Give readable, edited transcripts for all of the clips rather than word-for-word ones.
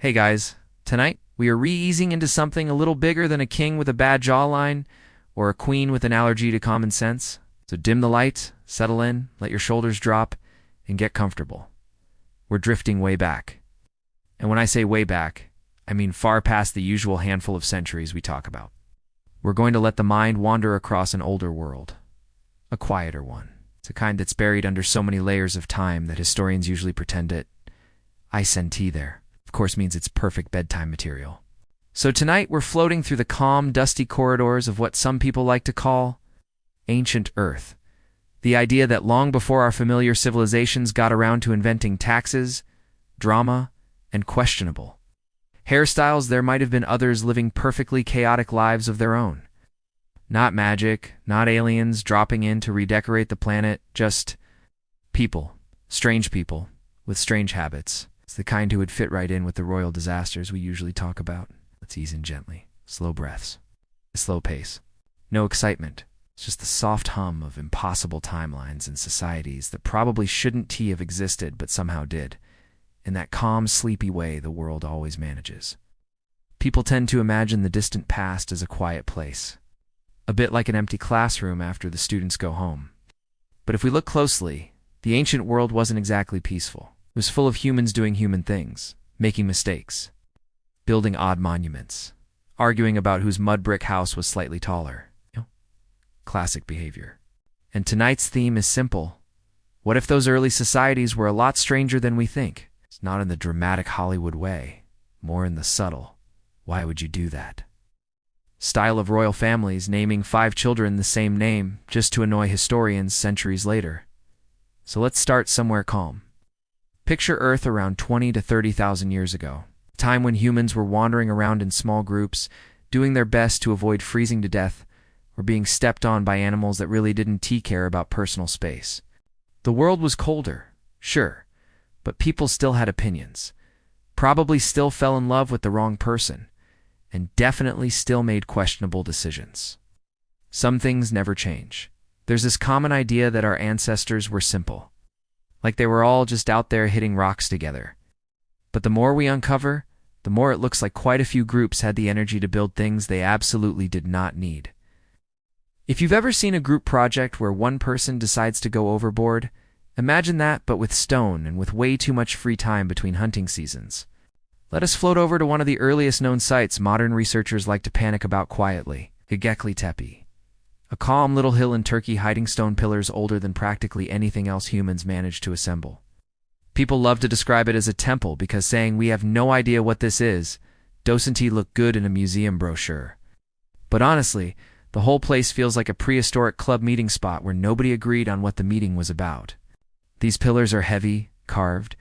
Hey guys, tonight we are re-easing into something a little bigger than a king with a bad jawline or a queen with an allergy to common sense. So dim the light, settle in, let your shoulders drop, and get comfortable. We're drifting way back. And when I say way back, I mean far past the usual handful of centuries we talk about. We're going to let the mind wander across an older world, a quieter one. It's a kind that's buried under so many layers of time that historians usually pretend it. I send tea there. Of course means it's perfect bedtime material. So tonight we're floating through the calm, dusty corridors of what some people like to call ancient Earth. The idea that long before our familiar civilizations got around to inventing taxes, drama, and questionable hairstyles, there might have been others living perfectly chaotic lives of their own. Not magic, not aliens dropping in to redecorate the planet, just people, strange people, with strange habits. It's the kind who would fit right in with the royal disasters we usually talk about. Let's ease in gently. Slow breaths. A slow pace. No excitement. It's just the soft hum of impossible timelines and societies that probably shouldn't have existed but somehow did, in that calm, sleepy way the world always manages. People tend to imagine the distant past as a quiet place, a bit like an empty classroom after the students go home. But if we look closely, the ancient world wasn't exactly peaceful. It was full of humans doing human things, making mistakes, building odd monuments, arguing about whose mud brick house was slightly taller. Classic behavior. And tonight's theme is simple. What if those early societies were a lot stranger than we think? It's not in the dramatic Hollywood way, more in the subtle, why would you do that? Style of royal families naming 5 children the same name just to annoy historians centuries later. So let's start somewhere calm. Picture Earth around 20 to 30,000 years ago, a time when humans were wandering around in small groups, doing their best to avoid freezing to death or being stepped on by animals that really didn't care about personal space. The world was colder, sure, but people still had opinions, probably still fell in love with the wrong person, and definitely still made questionable decisions. Some things never change. There's this common idea that our ancestors were simple, like they were all just out there hitting rocks together. But the more we uncover, the more it looks like quite a few groups had the energy to build things they absolutely did not need. If you've ever seen a group project where one person decides to go overboard, imagine that but with stone and with way too much free time between hunting seasons. Let us float over to one of the earliest known sites modern researchers like to panic about quietly, Göbekli Tepe. A calm little hill in Turkey hiding stone pillars older than practically anything else humans managed to assemble. People love to describe it as a temple because saying we have no idea what this is doesn't look good in a museum brochure. But honestly, the whole place feels like a prehistoric club meeting spot where nobody agreed on what the meeting was about. These pillars are heavy, carved,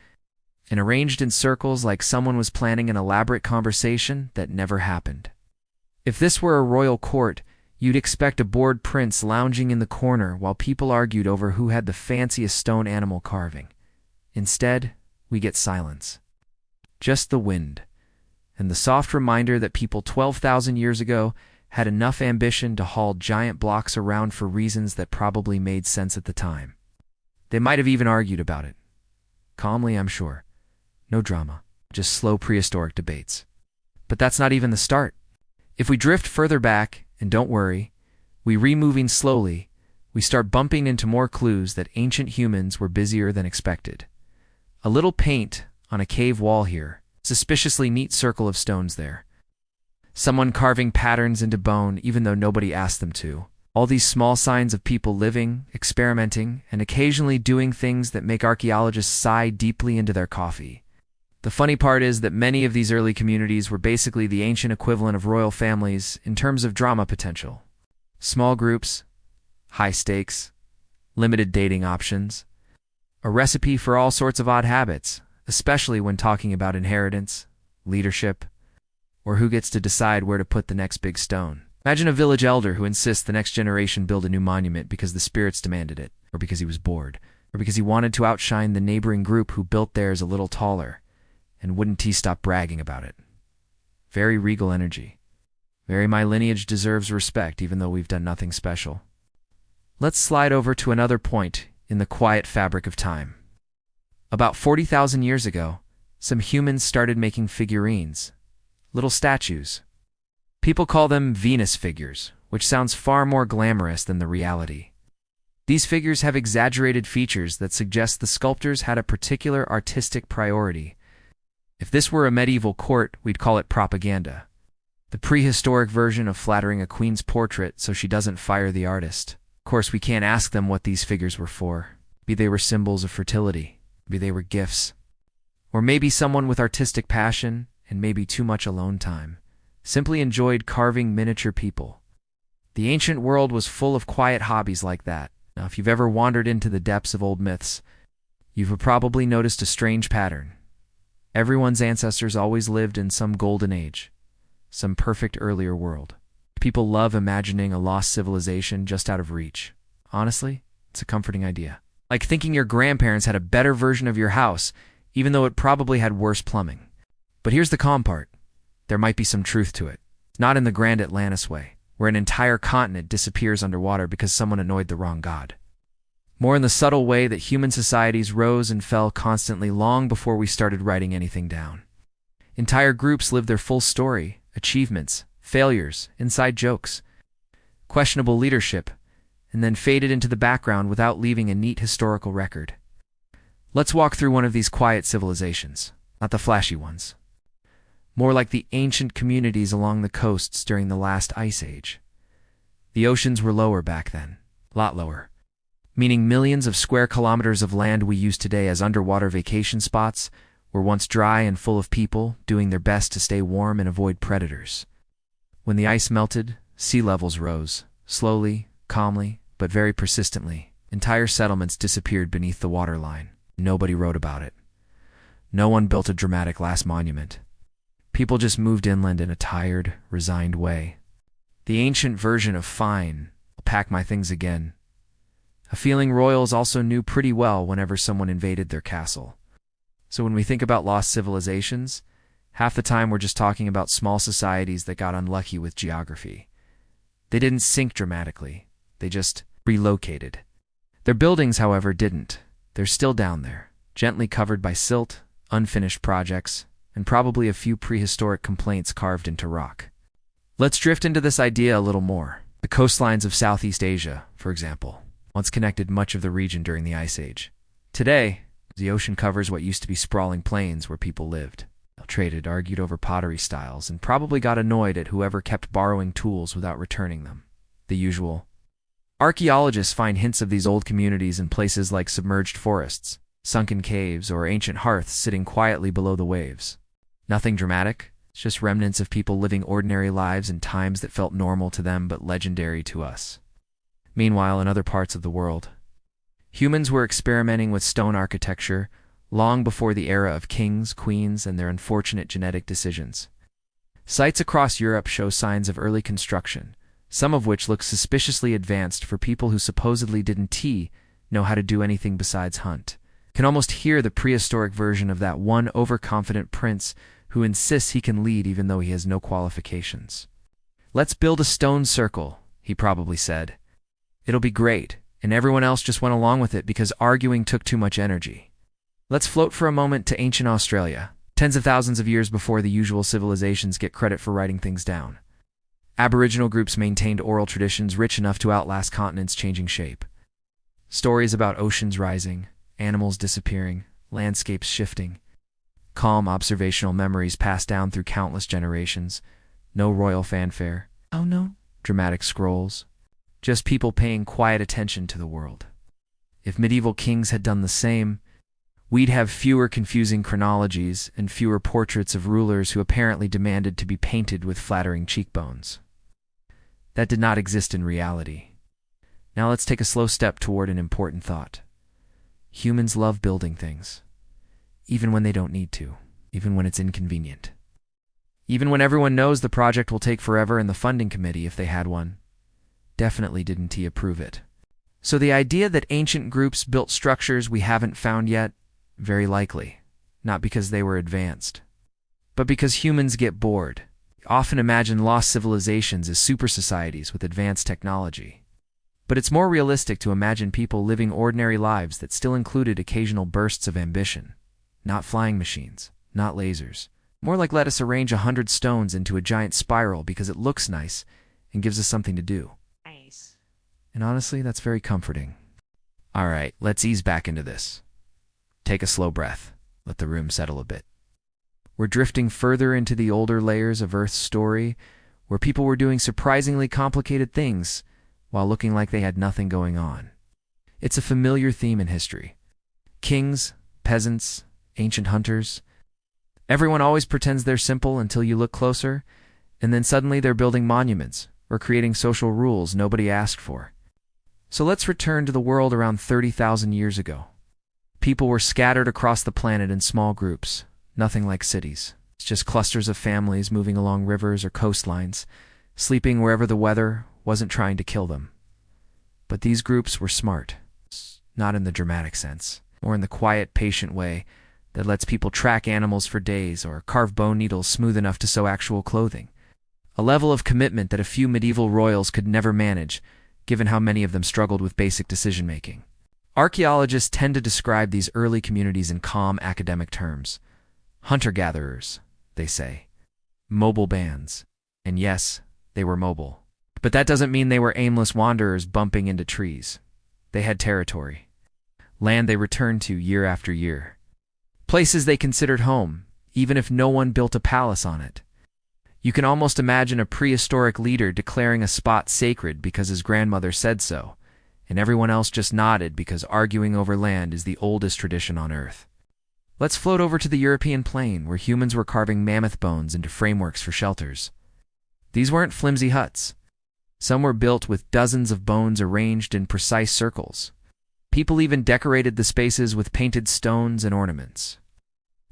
and arranged in circles like someone was planning an elaborate conversation that never happened. If this were a royal court, you'd expect a bored prince lounging in the corner while people argued over who had the fanciest stone animal carving. Instead, we get silence. Just the wind, and the soft reminder that people 12,000 years ago had enough ambition to haul giant blocks around for reasons that probably made sense at the time. They might have even argued about it. Calmly, I'm sure. No drama, just slow prehistoric debates. But that's not even the start. If we drift further back, and don't worry, moving slowly, we start bumping into more clues that ancient humans were busier than expected. A little paint on a cave wall here, suspiciously neat circle of stones there. Someone carving patterns into bone even though nobody asked them to. All these small signs of people living, experimenting, and occasionally doing things that make archaeologists sigh deeply into their coffee. The funny part is that many of these early communities were basically the ancient equivalent of royal families in terms of drama potential. Small groups, high stakes, limited dating options. A recipe for all sorts of odd habits, especially when talking about inheritance, leadership, or who gets to decide where to put the next big stone. Imagine a village elder who insists the next generation build a new monument because the spirits demanded it, or because he was bored, or because he wanted to outshine the neighboring group who built theirs a little taller, and wouldn't stop bragging about it. Very regal energy. Very my lineage deserves respect even though we've done nothing special. Let's slide over to another point in the quiet fabric of time. About 40,000 years ago, some humans started making figurines, little statues. People call them Venus figures, which sounds far more glamorous than the reality. These figures have exaggerated features that suggest the sculptors had a particular artistic priority. If this were a medieval court, we'd call it propaganda. The prehistoric version of flattering a queen's portrait so she doesn't fire the artist. Of course, we can't ask them what these figures were for. Maybe they were symbols of fertility. Maybe they were gifts. Or maybe someone with artistic passion, and maybe too much alone time, simply enjoyed carving miniature people. The ancient world was full of quiet hobbies like that. Now, if you've ever wandered into the depths of old myths, you've probably noticed a strange pattern. Everyone's ancestors always lived in some golden age, some perfect earlier world. People love imagining a lost civilization just out of reach. Honestly, it's a comforting idea. Like thinking your grandparents had a better version of your house, even though it probably had worse plumbing. But here's the calm part. There might be some truth to it. Not in the grand Atlantis way, where an entire continent disappears underwater because someone annoyed the wrong god. More in the subtle way that human societies rose and fell constantly long before we started writing anything down. Entire groups lived their full story, achievements, failures, inside jokes, questionable leadership, and then faded into the background without leaving a neat historical record. Let's walk through one of these quiet civilizations, not the flashy ones. More like the ancient communities along the coasts during the last ice age. The oceans were lower back then, a lot lower, meaning millions of square kilometers of land we use today as underwater vacation spots were once dry and full of people doing their best to stay warm and avoid predators. When the ice melted, sea levels rose, slowly, calmly, but very persistently. Entire settlements disappeared beneath the waterline. Nobody wrote about it. No one built a dramatic last monument. People just moved inland in a tired, resigned way. The ancient version of fine, I'll pack my things again. A feeling royals also knew pretty well whenever someone invaded their castle. So when we think about lost civilizations, half the time we're just talking about small societies that got unlucky with geography. They didn't sink dramatically. They just relocated. Their buildings, however, didn't. They're still down there, gently covered by silt, unfinished projects, and probably a few prehistoric complaints carved into rock. Let's drift into this idea a little more. The coastlines of Southeast Asia, for example, once connected much of the region during the Ice Age. Today, the ocean covers what used to be sprawling plains where people lived. They traded, argued over pottery styles, and probably got annoyed at whoever kept borrowing tools without returning them. The usual. Archaeologists find hints of these old communities in places like submerged forests, sunken caves, or ancient hearths sitting quietly below the waves. Nothing dramatic, it's just remnants of people living ordinary lives in times that felt normal to them but legendary to us. Meanwhile, in other parts of the world, humans were experimenting with stone architecture long before the era of kings, queens, and their unfortunate genetic decisions. Sites across Europe show signs of early construction, some of which look suspiciously advanced for people who supposedly didn't know how to do anything besides hunt. Can almost hear the prehistoric version of that one overconfident prince who insists he can lead even though he has no qualifications. "Let's build a stone circle," he probably said. "It'll be great," and everyone else just went along with it because arguing took too much energy. Let's float for a moment to ancient Australia, tens of thousands of years before the usual civilizations get credit for writing things down. Aboriginal groups maintained oral traditions rich enough to outlast continents changing shape. Stories about oceans rising, animals disappearing, landscapes shifting. Calm observational memories passed down through countless generations. No royal fanfare. Oh no. Dramatic scrolls. Just people paying quiet attention to the world. If medieval kings had done the same, we'd have fewer confusing chronologies and fewer portraits of rulers who apparently demanded to be painted with flattering cheekbones. That did not exist in reality. Now let's take a slow step toward an important thought. Humans love building things, even when they don't need to, even when it's inconvenient. Even when everyone knows the project will take forever and the funding committee, if they had one, definitely didn't approve it. So the idea that ancient groups built structures we haven't found yet, very likely, not because they were advanced, but because humans get bored. We often imagine lost civilizations as super societies with advanced technology. But it's more realistic to imagine people living ordinary lives that still included occasional bursts of ambition, not flying machines, not lasers. More like let us arrange 100 stones into a giant spiral because it looks nice and gives us something to do. Nice. And honestly, that's very comforting. All right, let's ease back into this. Take a slow breath. Let the room settle a bit. We're drifting further into the older layers of Earth's story, where people were doing surprisingly complicated things while looking like they had nothing going on. It's a familiar theme in history. Kings, peasants, ancient hunters. Everyone always pretends they're simple until you look closer, and then suddenly they're building monuments or creating social rules nobody asked for. So let's return to the world around 30,000 years ago. People were scattered across the planet in small groups, nothing like cities. It's just clusters of families moving along rivers or coastlines, sleeping wherever the weather wasn't trying to kill them. But these groups were smart, not in the dramatic sense, or in the quiet, patient way that lets people track animals for days or carve bone needles smooth enough to sew actual clothing. A level of commitment that a few medieval royals could never manage, given how many of them struggled with basic decision-making. Archaeologists tend to describe these early communities in calm academic terms. Hunter-gatherers, they say. Mobile bands. And yes, they were mobile. But that doesn't mean they were aimless wanderers bumping into trees. They had territory. Land they returned to year after year. Places they considered home, even if no one built a palace on it. You can almost imagine a prehistoric leader declaring a spot sacred because his grandmother said so, and everyone else just nodded because arguing over land is the oldest tradition on Earth. Let's float over to the European plain, where humans were carving mammoth bones into frameworks for shelters. These weren't flimsy huts. Some were built with dozens of bones arranged in precise circles. People even decorated the spaces with painted stones and ornaments.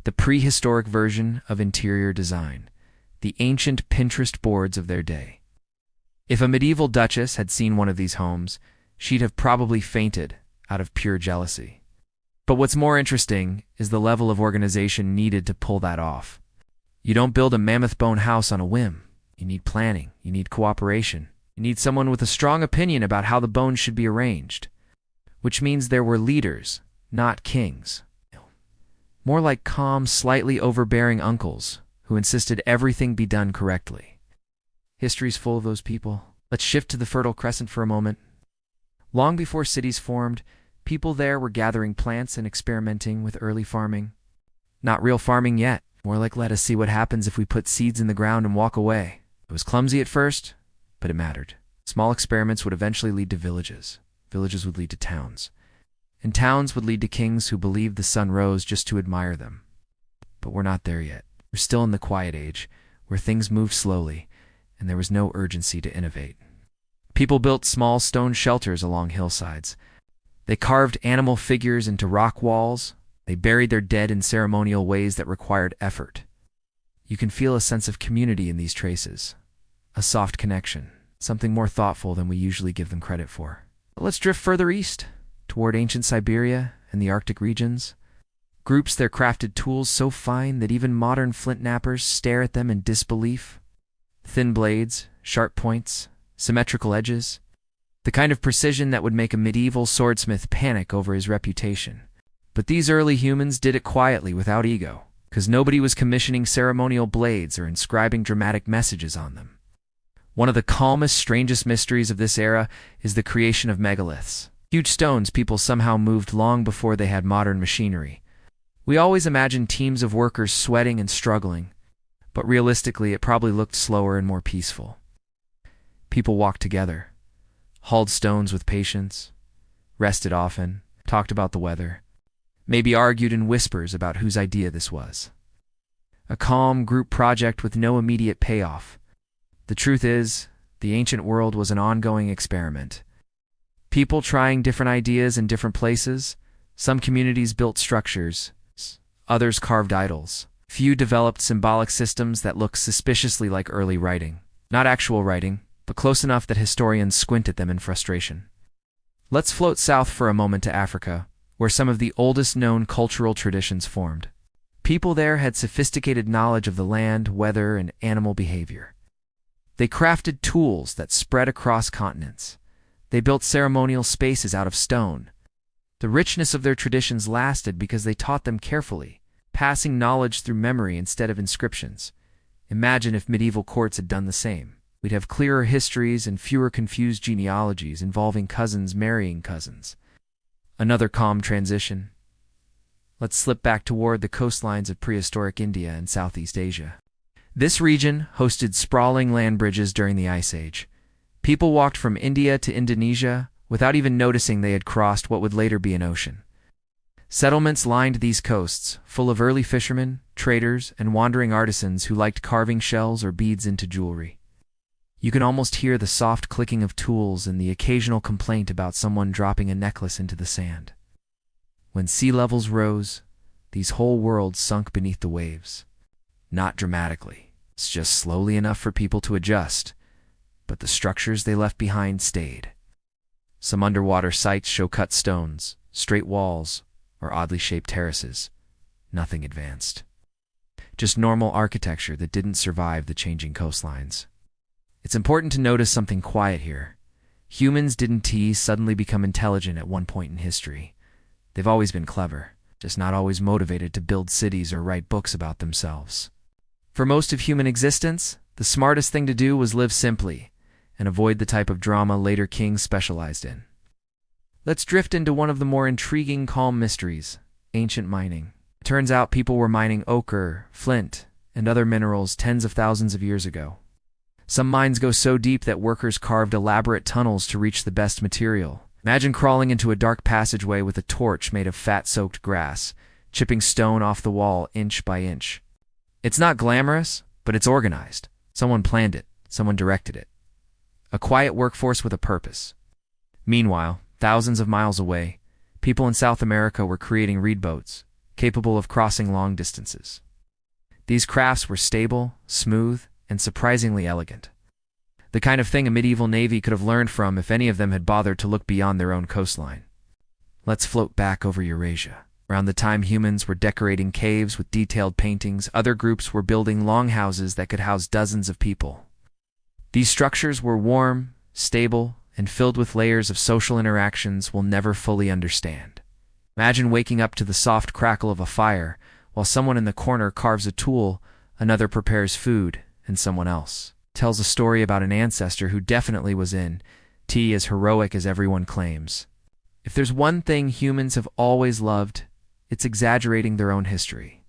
The prehistoric version of interior design. The ancient Pinterest boards of their day. If a medieval duchess had seen one of these homes, she'd have probably fainted out of pure jealousy. But what's more interesting is the level of organization needed to pull that off. You don't build a mammoth bone house on a whim. You need planning. You need cooperation. You need someone with a strong opinion about how the bones should be arranged. Which means there were leaders, not kings. More like calm, slightly overbearing uncles who insisted everything be done correctly. History's full of those people. Let's shift to the Fertile Crescent for a moment. Long before cities formed, people there were gathering plants and experimenting with early farming. Not real farming yet, more like let us see what happens if we put seeds in the ground and walk away. It was clumsy at first, but it mattered. Small experiments would eventually lead to villages. Villages would lead to towns. And towns would lead to kings who believed the sun rose just to admire them. But we're not there yet. We're still in the quiet age, where things moved slowly, and there was no urgency to innovate. People built small stone shelters along hillsides. They carved animal figures into rock walls. They buried their dead in ceremonial ways that required effort. You can feel a sense of community in these traces. A soft connection, something more thoughtful than we usually give them credit for. But let's drift further east, toward ancient Siberia and the Arctic regions. Groups their crafted tools so fine that even modern flint knappers stare at them in disbelief. Thin blades, sharp points, symmetrical edges. The kind of precision that would make a medieval swordsmith panic over his reputation. But these early humans did it quietly without ego, because nobody was commissioning ceremonial blades or inscribing dramatic messages on them. One of the calmest, strangest mysteries of this era is the creation of megaliths. Huge stones people somehow moved long before they had modern machinery. We always imagine teams of workers sweating and struggling, but realistically it probably looked slower and more peaceful. People walked together, hauled stones with patience, rested often, talked about the weather, maybe argued in whispers about whose idea this was. A calm group project with no immediate payoff. The truth is, the ancient world was an ongoing experiment. People trying different ideas in different places. Some communities built structures. Others carved idols. Few developed symbolic systems that look suspiciously like early writing. Not actual writing, but close enough that historians squint at them in frustration. Let's float south for a moment to Africa, where some of the oldest known cultural traditions formed. People there had sophisticated knowledge of the land, weather, and animal behavior. They crafted tools that spread across continents. They built ceremonial spaces out of stone. The richness of their traditions lasted because they taught them carefully, passing knowledge through memory instead of inscriptions. Imagine if medieval courts had done the same. We'd have clearer histories and fewer confused genealogies involving cousins marrying cousins. Another calm transition. Let's slip back toward the coastlines of prehistoric India and Southeast Asia. This region hosted sprawling land bridges during the Ice Age. People walked from India to Indonesia without even noticing they had crossed what would later be an ocean. Settlements lined these coasts, full of early fishermen, traders, and wandering artisans who liked carving shells or beads into jewelry. You can almost hear the soft clicking of tools and the occasional complaint about someone dropping a necklace into the sand. When sea levels rose, these whole worlds sunk beneath the waves. Not dramatically. It's just slowly enough for people to adjust, but the structures they left behind stayed. Some underwater sites show cut stones, straight walls, or oddly shaped terraces. Nothing advanced. Just normal architecture that didn't survive the changing coastlines. It's important to notice something quiet here. Humans didn't suddenly become intelligent at one point in history. They've always been clever, just not always motivated to build cities or write books about themselves. For most of human existence, the smartest thing to do was live simply and avoid the type of drama later kings specialized in. Let's drift into one of the more intriguing calm mysteries, ancient mining. It turns out people were mining ochre, flint, and other minerals tens of thousands of years ago. Some mines go so deep that workers carved elaborate tunnels to reach the best material. Imagine crawling into a dark passageway with a torch made of fat-soaked grass, chipping stone off the wall inch by inch. It's not glamorous, but it's organized. Someone planned it. Someone directed it. A quiet workforce with a purpose. Meanwhile, thousands of miles away, people in South America were creating reed boats, capable of crossing long distances. These crafts were stable, smooth, and surprisingly elegant. The kind of thing a medieval navy could have learned from if any of them had bothered to look beyond their own coastline. Let's float back over Eurasia. Around the time humans were decorating caves with detailed paintings, other groups were building longhouses that could house dozens of people. These structures were warm, stable, and filled with layers of social interactions we'll never fully understand. Imagine waking up to the soft crackle of a fire while someone in the corner carves a tool, another prepares food, and someone else tells a story about an ancestor who definitely was in as heroic as everyone claims. If there's one thing humans have always loved, it's exaggerating their own history.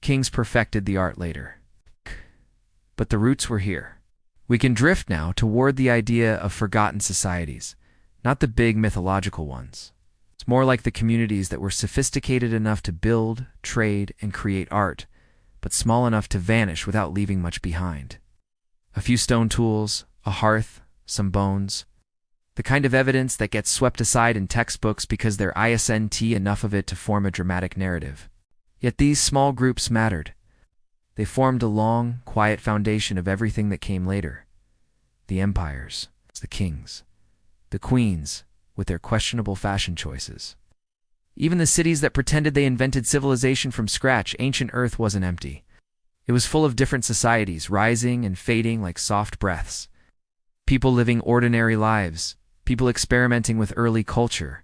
Kings perfected the art later. But the roots were here. We can drift now toward the idea of forgotten societies, not the big mythological ones. It's more like the communities that were sophisticated enough to build, trade, and create art, but small enough to vanish without leaving much behind. A few stone tools, a hearth, some bones. The kind of evidence that gets swept aside in textbooks because there isn't enough of it to form a dramatic narrative. Yet these small groups mattered. They formed a long, quiet foundation of everything that came later. The empires, the kings, the queens, with their questionable fashion choices. Even the cities that pretended they invented civilization from scratch, ancient Earth wasn't empty. It was full of different societies, rising and fading like soft breaths. People living ordinary lives, people experimenting with early culture,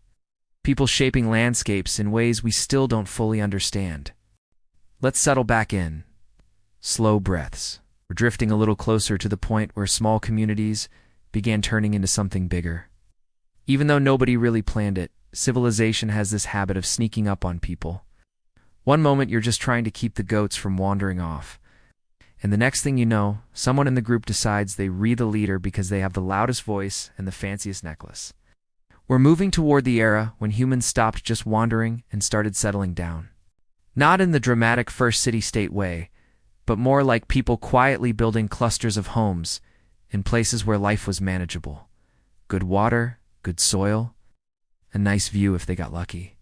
people shaping landscapes in ways we still don't fully understand. Let's settle back in. Slow breaths. We're drifting a little closer to the point where small communities began turning into something bigger. Even though nobody really planned it, civilization has this habit of sneaking up on people. One moment you're just trying to keep the goats from wandering off, and the next thing you know, someone in the group decides they read the leader because they have the loudest voice and the fanciest necklace. We're moving toward the era when humans stopped just wandering and started settling down. Not in the dramatic first city-state way, but more like people quietly building clusters of homes in places where life was manageable. Good water, good soil, a nice view if they got lucky.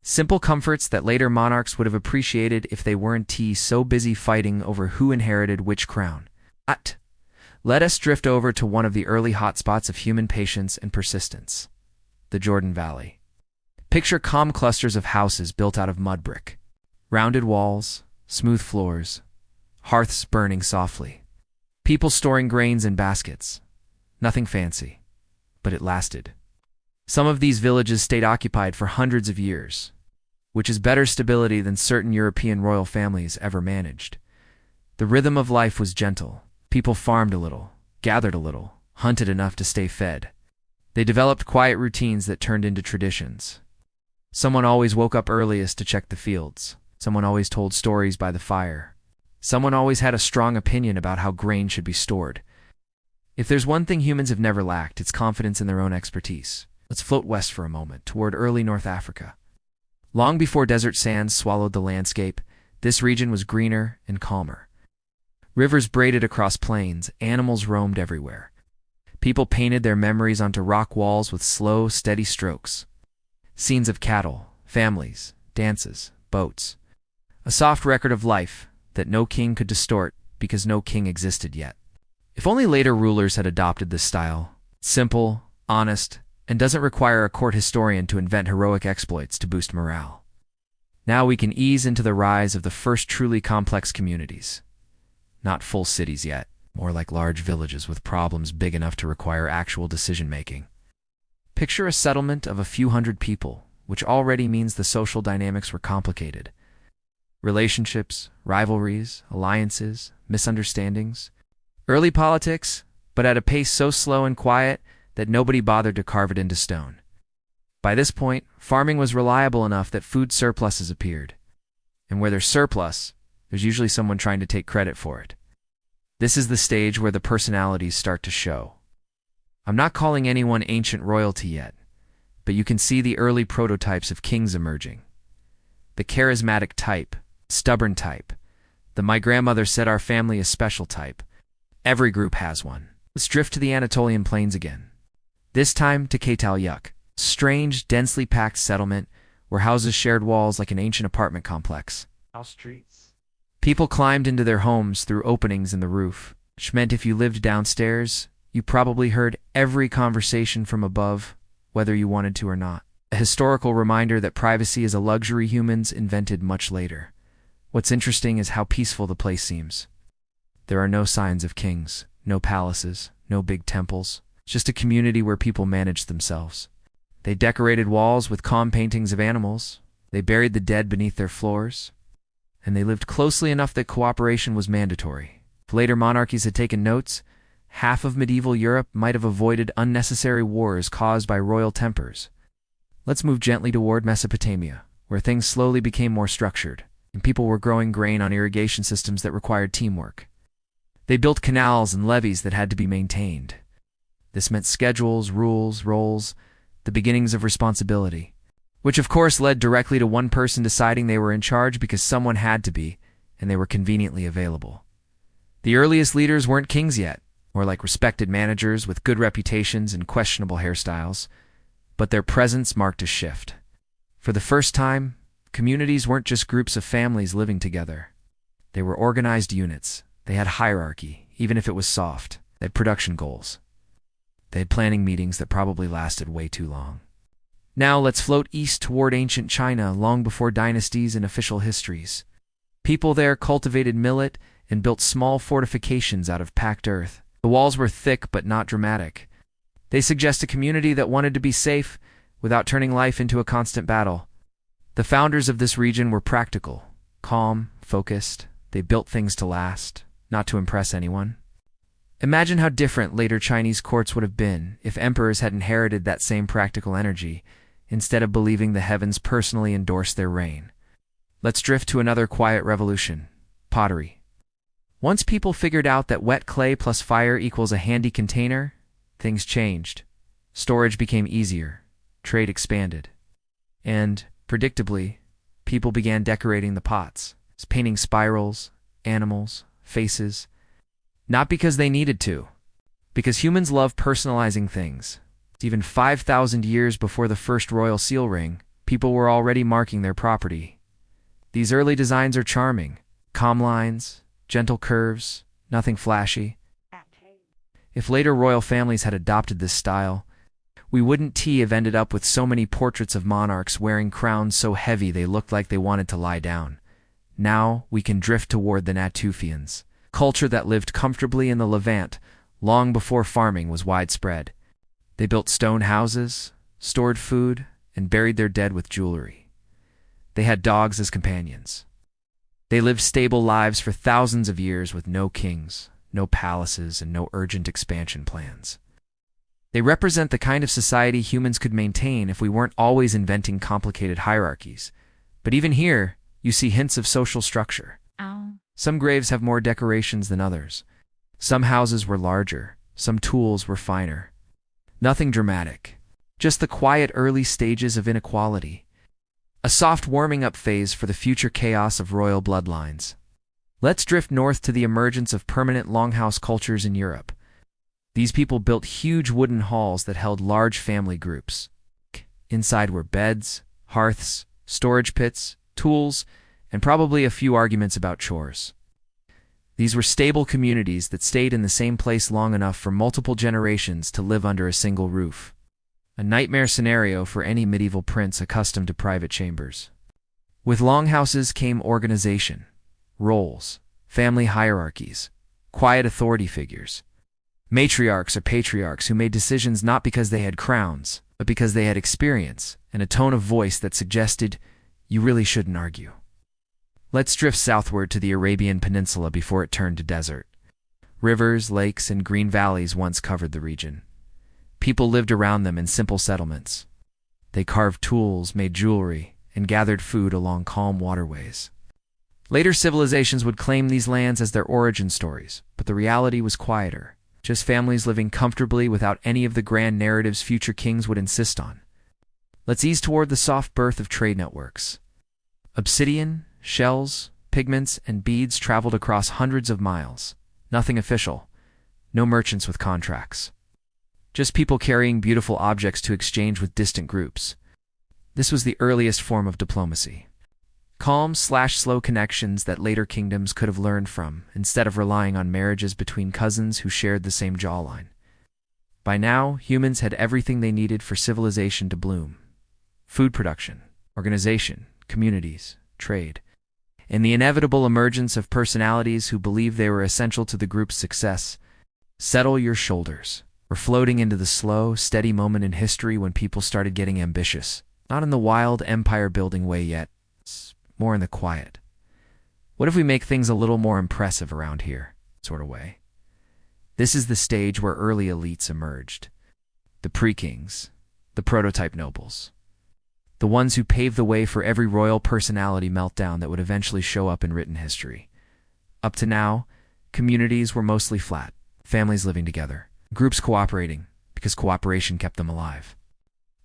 Simple comforts that later monarchs would have appreciated if they weren't so busy fighting over who inherited which crown. Let us drift over to one of the early hotspots of human patience and persistence, the Jordan Valley. Picture calm clusters of houses built out of mud brick. Rounded walls, smooth floors, hearths burning softly. People storing grains in baskets. Nothing fancy, but it lasted. Some of these villages stayed occupied for hundreds of years. which is better stability than certain European royal families ever managed. The rhythm of life was gentle. People farmed a little, gathered a little, hunted enough to stay fed. They developed quiet routines that turned into traditions. Someone always woke up earliest to check the fields. Someone always told stories by the fire. Someone always had a strong opinion about how grain should be stored. If there's one thing humans have never lacked, it's confidence in their own expertise. Let's float west for a moment, toward early North Africa. Long before desert sands swallowed the landscape, this region was greener and calmer. Rivers braided across plains, animals roamed everywhere. People painted their memories onto rock walls with slow, steady strokes. Scenes of cattle, families, dances, boats. A soft record of life that no king could distort because no king existed yet. If only later rulers had adopted this style, simple, honest, and doesn't require a court historian to invent heroic exploits to boost morale. Now we can ease into the rise of the first truly complex communities. Not full cities yet, more like large villages with problems big enough to require actual decision-making. Picture a settlement of a few hundred people, which already means the social dynamics were complicated. Relationships, rivalries, alliances, misunderstandings. Early politics, but at a pace so slow and quiet that nobody bothered to carve it into stone. By this point, farming was reliable enough that food surpluses appeared. And where there's surplus, there's usually someone trying to take credit for it. This is the stage where the personalities start to show. I'm not calling anyone ancient royalty yet, but you can see the early prototypes of kings emerging. The charismatic type, stubborn type, the my grandmother said our family is special type. Every group has one. Let's drift to the Anatolian plains again. This time to Çatalhöyük, strange, densely packed settlement where houses shared walls like an ancient apartment complex. House streets. People climbed into their homes through openings in the roof, which meant if you lived downstairs, you probably heard every conversation from above, whether you wanted to or not. A historical reminder that privacy is a luxury humans invented much later. What's interesting is how peaceful the place seems. There are no signs of kings, no palaces, no big temples, just a community where people managed themselves. They decorated walls with calm paintings of animals, they buried the dead beneath their floors, and they lived closely enough that cooperation was mandatory. If later monarchies had taken notes, half of medieval Europe might have avoided unnecessary wars caused by royal tempers. Let's move gently toward Mesopotamia, where things slowly became more structured, and people were growing grain on irrigation systems that required teamwork. They built canals and levees that had to be maintained. This meant schedules, rules, roles, the beginnings of responsibility, which of course led directly to one person deciding they were in charge because someone had to be, and they were conveniently available. The earliest leaders weren't kings yet, more like respected managers with good reputations and questionable hairstyles, but their presence marked a shift. For the first time, communities weren't just groups of families living together. They were organized units. They had hierarchy, even if it was soft. They had production goals. They had planning meetings that probably lasted way too long. Now let's float east toward ancient China, long before dynasties and official histories. People there cultivated millet and built small fortifications out of packed earth. The walls were thick but not dramatic. They suggest a community that wanted to be safe without turning life into a constant battle. The founders of this region were practical, calm, focused. They built things to last, not to impress anyone. Imagine how different later Chinese courts would have been if emperors had inherited that same practical energy, instead of believing the heavens personally endorsed their reign. Let's drift to another quiet revolution, pottery. Once people figured out that wet clay plus fire equals a handy container, things changed. Storage became easier, trade expanded, and, predictably, people began decorating the pots, painting spirals, animals, faces, not because they needed to, because humans love personalizing things. Even 5,000 years before the first royal seal ring, people were already marking their property. These early designs are charming, calm lines, gentle curves, nothing flashy. If later royal families had adopted this style, we wouldn't have ended up with so many portraits of monarchs wearing crowns so heavy they looked like they wanted to lie down. Now we can drift toward the Natufians, culture that lived comfortably in the Levant long before farming was widespread. They built stone houses, stored food, and buried their dead with jewelry. They had dogs as companions. They lived stable lives for thousands of years with no kings, no palaces, and no urgent expansion plans. They represent the kind of society humans could maintain if we weren't always inventing complicated hierarchies. But even here, you see hints of social structure. Ow. Some graves have more decorations than others. Some houses were larger, some tools were finer. Nothing dramatic, just the quiet early stages of inequality. A soft warming-up phase for the future chaos of royal bloodlines. Let's drift north to the emergence of permanent longhouse cultures in Europe. These people built huge wooden halls that held large family groups. Inside were beds, hearths, storage pits, tools, and probably a few arguments about chores. These were stable communities that stayed in the same place long enough for multiple generations to live under a single roof. A nightmare scenario for any medieval prince accustomed to private chambers. With longhouses came organization, roles, family hierarchies, quiet authority figures. Matriarchs or patriarchs who made decisions not because they had crowns, but because they had experience and a tone of voice that suggested, you really shouldn't argue. Let's drift southward to the Arabian Peninsula before it turned to desert. Rivers, lakes, and green valleys once covered the region. People lived around them in simple settlements. They carved tools, made jewelry, and gathered food along calm waterways. Later civilizations would claim these lands as their origin stories, but the reality was quieter. Just families living comfortably without any of the grand narratives future kings would insist on. Let's ease toward the soft birth of trade networks. Obsidian, shells, pigments, and beads traveled across hundreds of miles. Nothing official. No merchants with contracts. Just people carrying beautiful objects to exchange with distant groups. This was the earliest form of diplomacy. Calm/slow connections that later kingdoms could have learned from, instead of relying on marriages between cousins who shared the same jawline. By now, humans had everything they needed for civilization to bloom. Food production, organization, communities, trade, and the inevitable emergence of personalities who believed they were essential to the group's success. Settle your shoulders. We're floating into the slow, steady moment in history when people started getting ambitious. Not in the wild, empire-building way yet. It's more in the quiet. What if we make things a little more impressive around here, sort of way? This is the stage where early elites emerged. The pre-kings, the prototype nobles. The ones who paved the way for every royal personality meltdown that would eventually show up in written history. Up to now, communities were mostly flat, families living together. Groups cooperating, because cooperation kept them alive.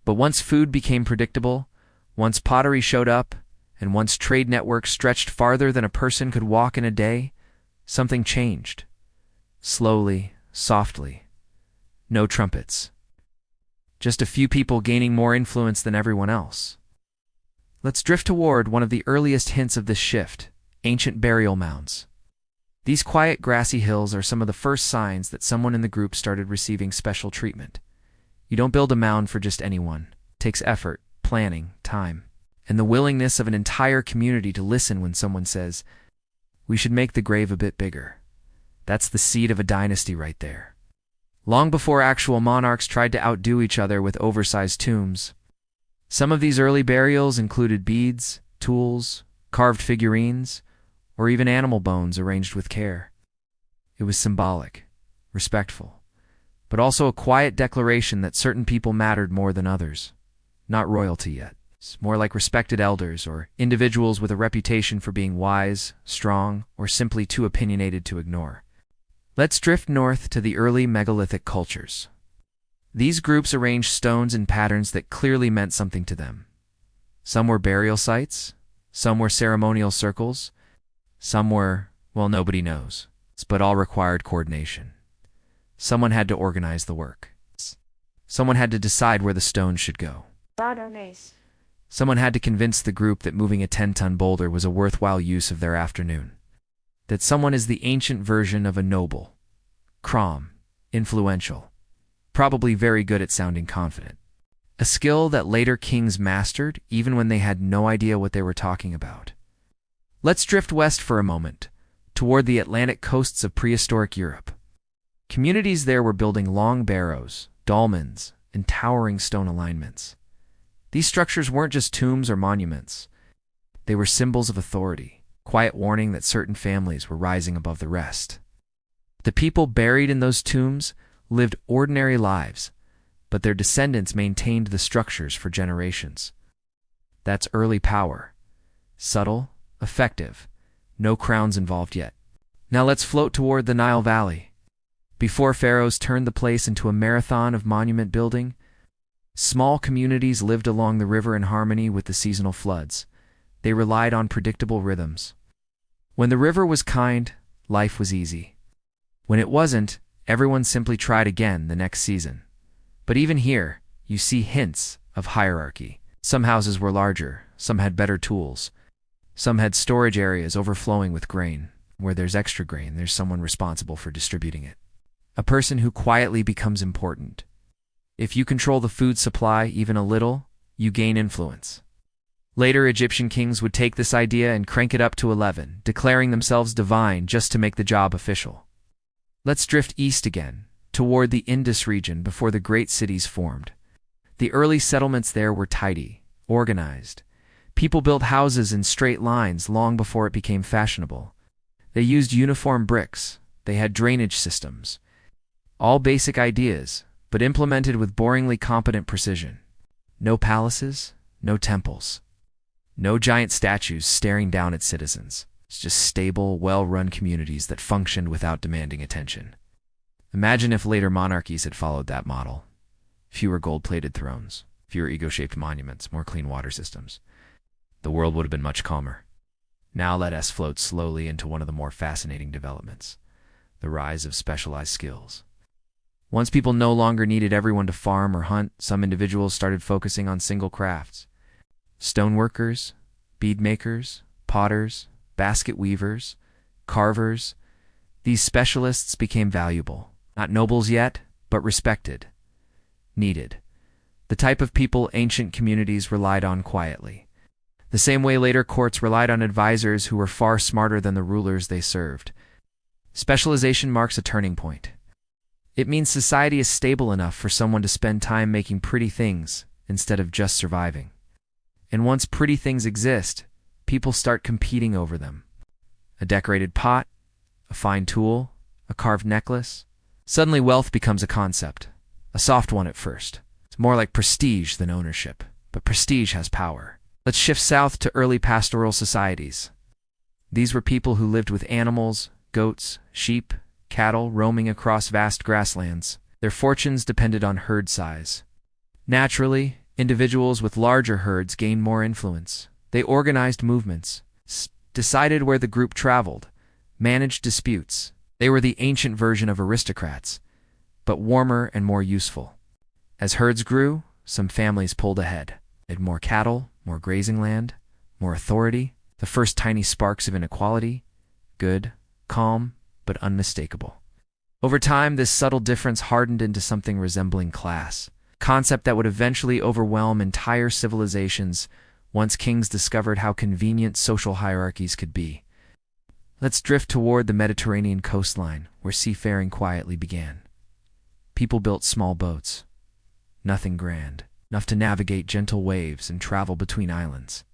But once food became predictable, once pottery showed up, and once trade networks stretched farther than a person could walk in a day, something changed. Slowly, softly. No trumpets. Just a few people gaining more influence than everyone else. Let's drift toward one of the earliest hints of this shift, ancient burial mounds. These quiet grassy hills are some of the first signs that someone in the group started receiving special treatment. You don't build a mound for just anyone. It takes effort, planning, time, and the willingness of an entire community to listen when someone says, we should make the grave a bit bigger. That's the seed of a dynasty right there. Long before actual monarchs tried to outdo each other with oversized tombs. Some of these early burials included beads, tools, carved figurines, or even animal bones arranged with care. It was symbolic, respectful, but also a quiet declaration that certain people mattered more than others. Not royalty yet. It's more like respected elders or individuals with a reputation for being wise, strong, or simply too opinionated to ignore. Let's drift north to the early megalithic cultures. These groups arranged stones in patterns that clearly meant something to them. Some were burial sites, some were ceremonial circles, some were, well, nobody knows, but all required coordination. Someone had to organize the work. Someone had to decide where the stones should go. Someone had to convince the group that moving a 10-ton boulder was a worthwhile use of their afternoon. That someone is the ancient version of a noble. Calm, influential, probably very good at sounding confident. A skill that later kings mastered even when they had no idea what they were talking about. Let's drift west for a moment, toward the Atlantic coasts of prehistoric Europe. Communities there were building long barrows, dolmens, and towering stone alignments. These structures weren't just tombs or monuments. They were symbols of authority, quiet warning that certain families were rising above the rest. The people buried in those tombs lived ordinary lives, but their descendants maintained the structures for generations. That's early power. Subtle, effective, no crowns involved yet. Now let's float toward the Nile Valley. Before pharaohs turned the place into a marathon of monument building, small communities lived along the river in harmony with the seasonal floods. They relied on predictable rhythms. When the river was kind, life was easy. When it wasn't, everyone simply tried again the next season. But even here, you see hints of hierarchy. Some houses were larger, some had better tools, some had storage areas overflowing with grain. Where there's extra grain, there's someone responsible for distributing it. A person who quietly becomes important. If you control the food supply even a little, you gain influence. Later, Egyptian kings would take this idea and crank it up to 11, declaring themselves divine just to make the job official. Let's drift east again, toward the Indus region before the great cities formed. The early settlements there were tidy, organized. People built houses in straight lines long before it became fashionable. They used uniform bricks. They had drainage systems. All basic ideas, but implemented with boringly competent precision. No palaces, no temples. No giant statues staring down at citizens. It's just stable, well-run communities that functioned without demanding attention. Imagine if later monarchies had followed that model. Fewer gold-plated thrones, fewer ego-shaped monuments, more clean water systems. The world would have been much calmer. Now let us float slowly into one of the more fascinating developments, the rise of specialized skills. Once people no longer needed everyone to farm or hunt, some individuals started focusing on single crafts. Stoneworkers, bead makers, potters, basket weavers, carvers. These specialists became valuable. Not nobles yet, but respected. Needed. The type of people ancient communities relied on quietly. The same way later courts relied on advisors who were far smarter than the rulers they served. Specialization marks a turning point. It means society is stable enough for someone to spend time making pretty things instead of just surviving. And once pretty things exist, people start competing over them. A decorated pot, a fine tool, a carved necklace. Suddenly wealth becomes a concept. A soft one at first. It's more like prestige than ownership, but prestige has power. Let's shift south to early pastoral societies. These were people who lived with animals, goats, sheep, cattle roaming across vast grasslands. Their fortunes depended on herd size. Naturally, individuals with larger herds gained more influence. They organized movements, decided where the group traveled, managed disputes. They were the ancient version of aristocrats, but warmer and more useful. As herds grew, some families pulled ahead. They had more cattle, more grazing land, more authority, the first tiny sparks of inequality. Good, calm, but unmistakable. Over time, this subtle difference hardened into something resembling class, a concept that would eventually overwhelm entire civilizations once kings discovered how convenient social hierarchies could be. Let's drift toward the Mediterranean coastline, where seafaring quietly began. People built small boats. Nothing grand, enough to navigate gentle waves and travel between islands.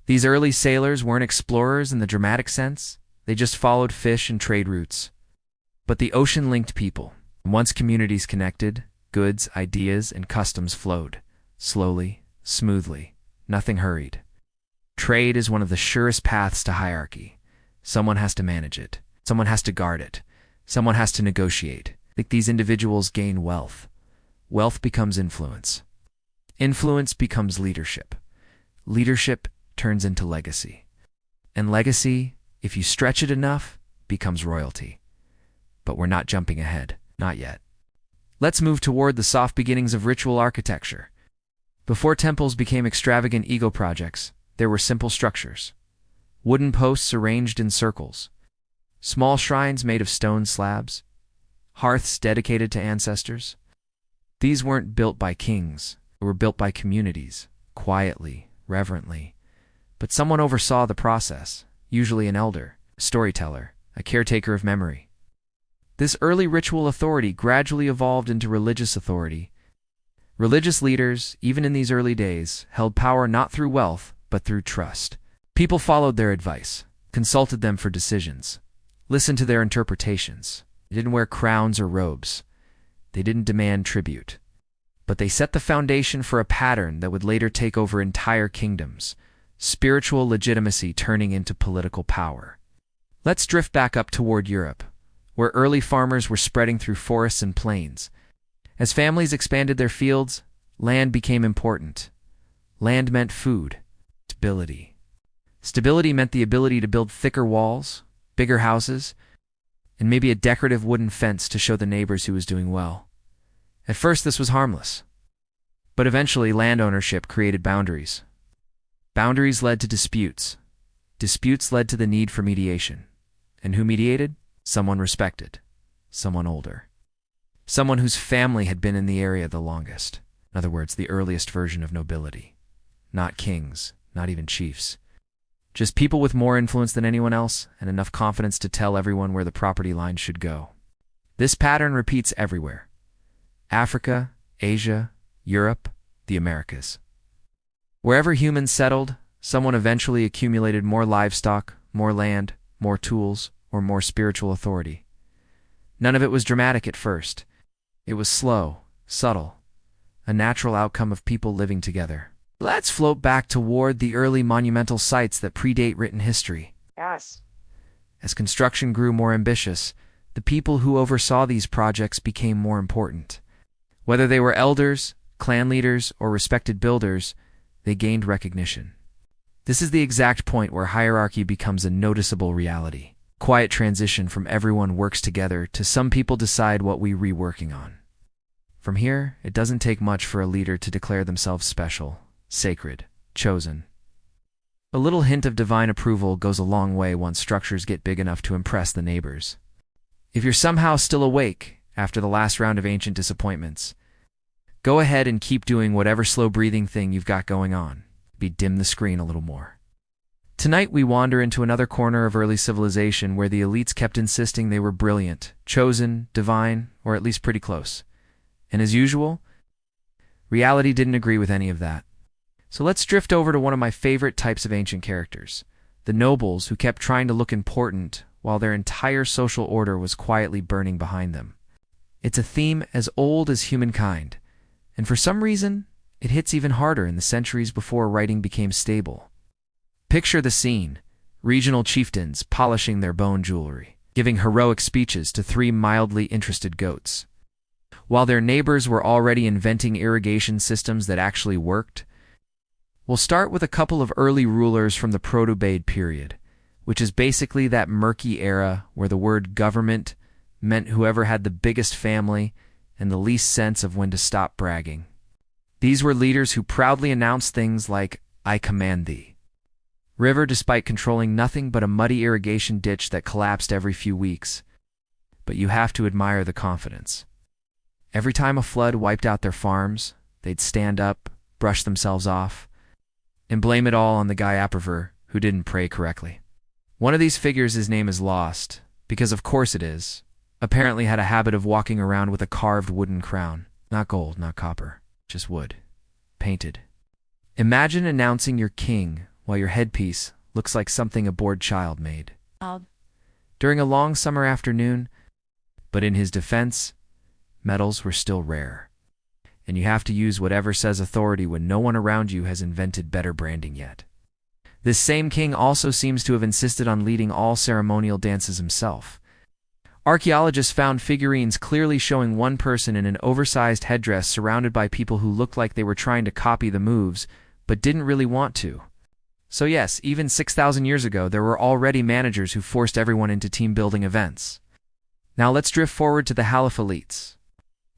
These early sailors weren't explorers in the dramatic sense. They just followed fish and trade routes. But the ocean linked people. Once communities connected, goods, ideas, and customs flowed. Slowly, smoothly, nothing hurried. Trade is one of the surest paths to hierarchy. Someone has to manage it. Someone has to guard it. Someone has to negotiate. I think these individuals gain wealth. Wealth becomes influence. Influence becomes leadership. Leadership turns into legacy. And legacy, if you stretch it enough, becomes royalty. But we're not jumping ahead. Not yet. Let's move toward the soft beginnings of ritual architecture. Before temples became extravagant ego projects, there were simple structures. Wooden posts arranged in circles. Small shrines made of stone slabs. Hearths dedicated to ancestors. These weren't built by kings. They were built by communities, quietly, reverently. But someone oversaw the process, usually an elder, a storyteller, a caretaker of memory. This early ritual authority gradually evolved into religious authority. Religious leaders, even in these early days, held power not through wealth, but through trust. People followed their advice, consulted them for decisions, listened to their interpretations. They didn't wear crowns or robes. They didn't demand tribute. But they set the foundation for a pattern that would later take over entire kingdoms, spiritual legitimacy turning into political power. Let's drift back up toward Europe, where early farmers were spreading through forests and plains. As families expanded their fields, land became important. Land meant food, stability. Stability meant the ability to build thicker walls, bigger houses, and maybe a decorative wooden fence to show the neighbors who was doing well. At first, this was harmless. But eventually, land ownership created boundaries. Boundaries led to disputes. Disputes led to the need for mediation. And who mediated? Someone respected. Someone older. Someone whose family had been in the area the longest. In other words, the earliest version of nobility. Not kings, not even chiefs. Just people with more influence than anyone else and enough confidence to tell everyone where the property line should go. This pattern repeats everywhere. Africa, Asia, Europe, the Americas. Wherever humans settled, someone eventually accumulated more livestock, more land, more tools, or more spiritual authority. None of it was dramatic at first. It was slow, subtle, a natural outcome of people living together. Let's float back toward the early monumental sites that predate written history. Yes. As construction grew more ambitious, the people who oversaw these projects became more important. Whether they were elders, clan leaders, or respected builders, they gained recognition. This is the exact point where hierarchy becomes a noticeable reality. Quiet transition from everyone works together to some people decide what we reworking on. From here, it doesn't take much for a leader to declare themselves special, sacred, chosen. A little hint of divine approval goes a long way once structures get big enough to impress the neighbors. If you're somehow still awake after the last round of ancient disappointments, go ahead and keep doing whatever slow-breathing thing you've got going on. Dim the screen a little more. Tonight we wander into another corner of early civilization where the elites kept insisting they were brilliant, chosen, divine, or at least pretty close. And as usual, reality didn't agree with any of that. So let's drift over to one of my favorite types of ancient characters, the nobles who kept trying to look important while their entire social order was quietly burning behind them. It's a theme as old as humankind, and for some reason, it hits even harder in the centuries before writing became stable. Picture the scene: regional chieftains polishing their bone jewelry, giving heroic speeches to 3 mildly interested goats. While their neighbors were already inventing irrigation systems that actually worked. We'll start with a couple of early rulers from the Proto-Bade period, which is basically that murky era where the word government meant whoever had the biggest family and the least sense of when to stop bragging. These were leaders who proudly announced things like, "I command thee." River, despite controlling nothing but a muddy irrigation ditch that collapsed every few weeks. But you have to admire the confidence. Every time a flood wiped out their farms, they'd stand up, brush themselves off, and blame it all on the guy Aperver who didn't pray correctly. One of these figures, his name is lost, because of course it is, apparently had a habit of walking around with a carved wooden crown. Not gold, not copper. Just wood. Painted. Imagine announcing you're king while your headpiece looks like something a bored child made. During a long summer afternoon, but in his defense, metals were still rare. And you have to use whatever says authority when no one around you has invented better branding yet. This same king also seems to have insisted on leading all ceremonial dances himself. Archaeologists found figurines clearly showing one person in an oversized headdress surrounded by people who looked like they were trying to copy the moves, but didn't really want to. So yes, even 6,000 years ago, there were already managers who forced everyone into team-building events. Now let's drift forward to the Haliphalites.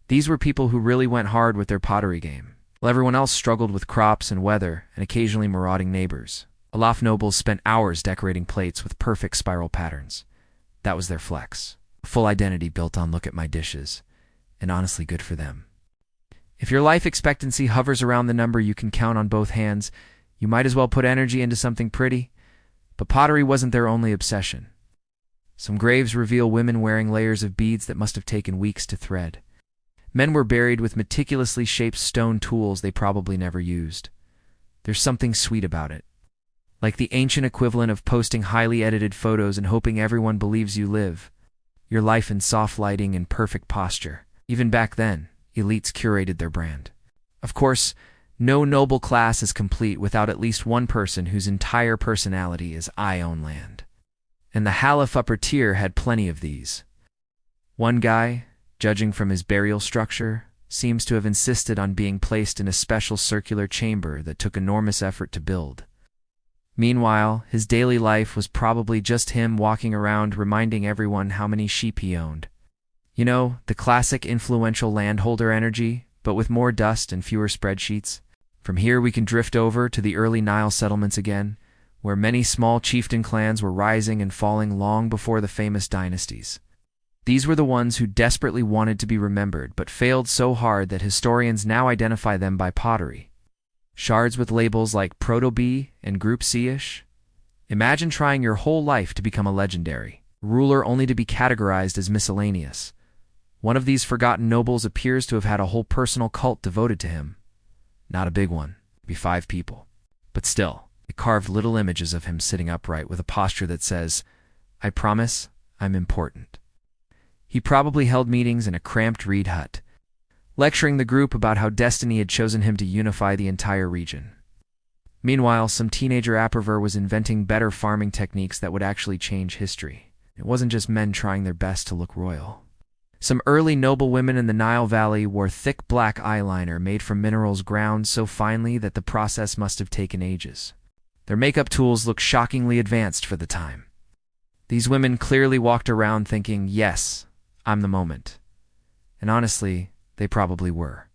These were people who really went hard with their pottery game, while everyone else struggled with crops and weather and occasionally marauding neighbors. Alaf nobles spent hours decorating plates with perfect spiral patterns. That was their flex. A full identity built on "look at my dishes," and honestly good for them. If your life expectancy hovers around the number you can count on both hands, you might as well put energy into something pretty. But pottery wasn't their only obsession. Some graves reveal women wearing layers of beads that must have taken weeks to thread. Men were buried with meticulously shaped stone tools they probably never used. There's something sweet about it. like the ancient equivalent of posting highly edited photos and hoping everyone believes you live your life in soft lighting and perfect posture. Even back then, elites curated their brand. Of course, no noble class is complete without at least one person whose entire personality is "I own land." And the Halif upper tier had plenty of these. One guy, judging from his burial structure, seems to have insisted on being placed in a special circular chamber that took enormous effort to build. Meanwhile, his daily life was probably just him walking around reminding everyone how many sheep he owned. You know, the classic influential landholder energy, but with more dust and fewer spreadsheets. From here we can drift over to the early Nile settlements again, where many small chieftain clans were rising and falling long before the famous dynasties. These were the ones who desperately wanted to be remembered, but failed so hard that historians now identify them by pottery. Shards with labels like Proto-B and Group C-ish. Imagine trying your whole life to become a legendary ruler only to be categorized as miscellaneous. One of these forgotten nobles appears to have had a whole personal cult devoted to him. Not a big one, maybe 5 people. But still, they carved little images of him sitting upright with a posture that says, "I promise, I'm important." He probably held meetings in a cramped reed hut, lecturing the group about how destiny had chosen him to unify the entire region. Meanwhile, some teenager Aperver was inventing better farming techniques that would actually change history. It wasn't just men trying their best to look royal. Some early noble women in the Nile Valley wore thick black eyeliner made from minerals ground so finely that the process must have taken ages. Their makeup tools looked shockingly advanced for the time. These women clearly walked around thinking, "Yes, I'm the moment." And honestly, they probably were.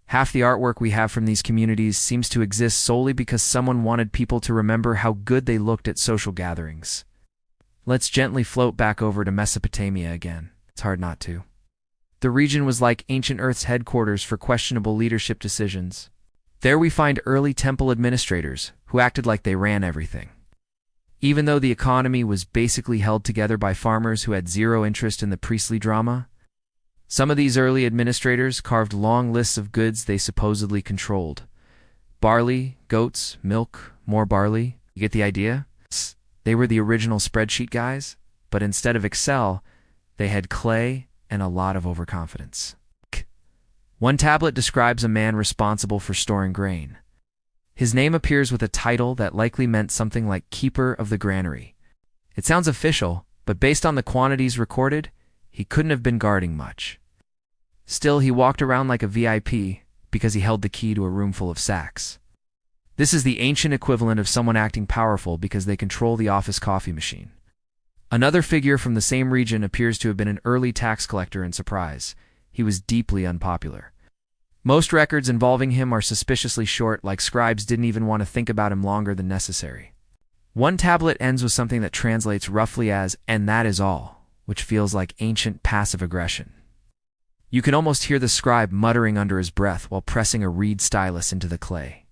Half the artwork we have from these communities seems to exist solely because someone wanted people to remember how good they looked at social gatherings. Let's gently float back over to Mesopotamia again. It's hard not to. The region was like ancient Earth's headquarters for questionable leadership decisions. There we find early temple administrators who acted like they ran everything. Even though the economy was basically held together by farmers who had zero interest in the priestly drama, some of these early administrators carved long lists of goods they supposedly controlled. Barley, goats, milk, more barley. You get the idea? They were the original spreadsheet guys, but instead of Excel, they had clay and a lot of overconfidence. One tablet describes a man responsible for storing grain. His name appears with a title that likely meant something like Keeper of the Granary. It sounds official, but based on the quantities recorded, he couldn't have been guarding much. Still, he walked around like a VIP because he held the key to a room full of sacks. This is the ancient equivalent of someone acting powerful because they control the office coffee machine. Another figure from the same region appears to have been an early tax collector in Surprise. He was deeply unpopular. Most records involving him are suspiciously short, like scribes didn't even want to think about him longer than necessary. One tablet ends with something that translates roughly as, "and that is all," which feels like ancient passive aggression. You can almost hear the scribe muttering under his breath while pressing a reed stylus into the clay.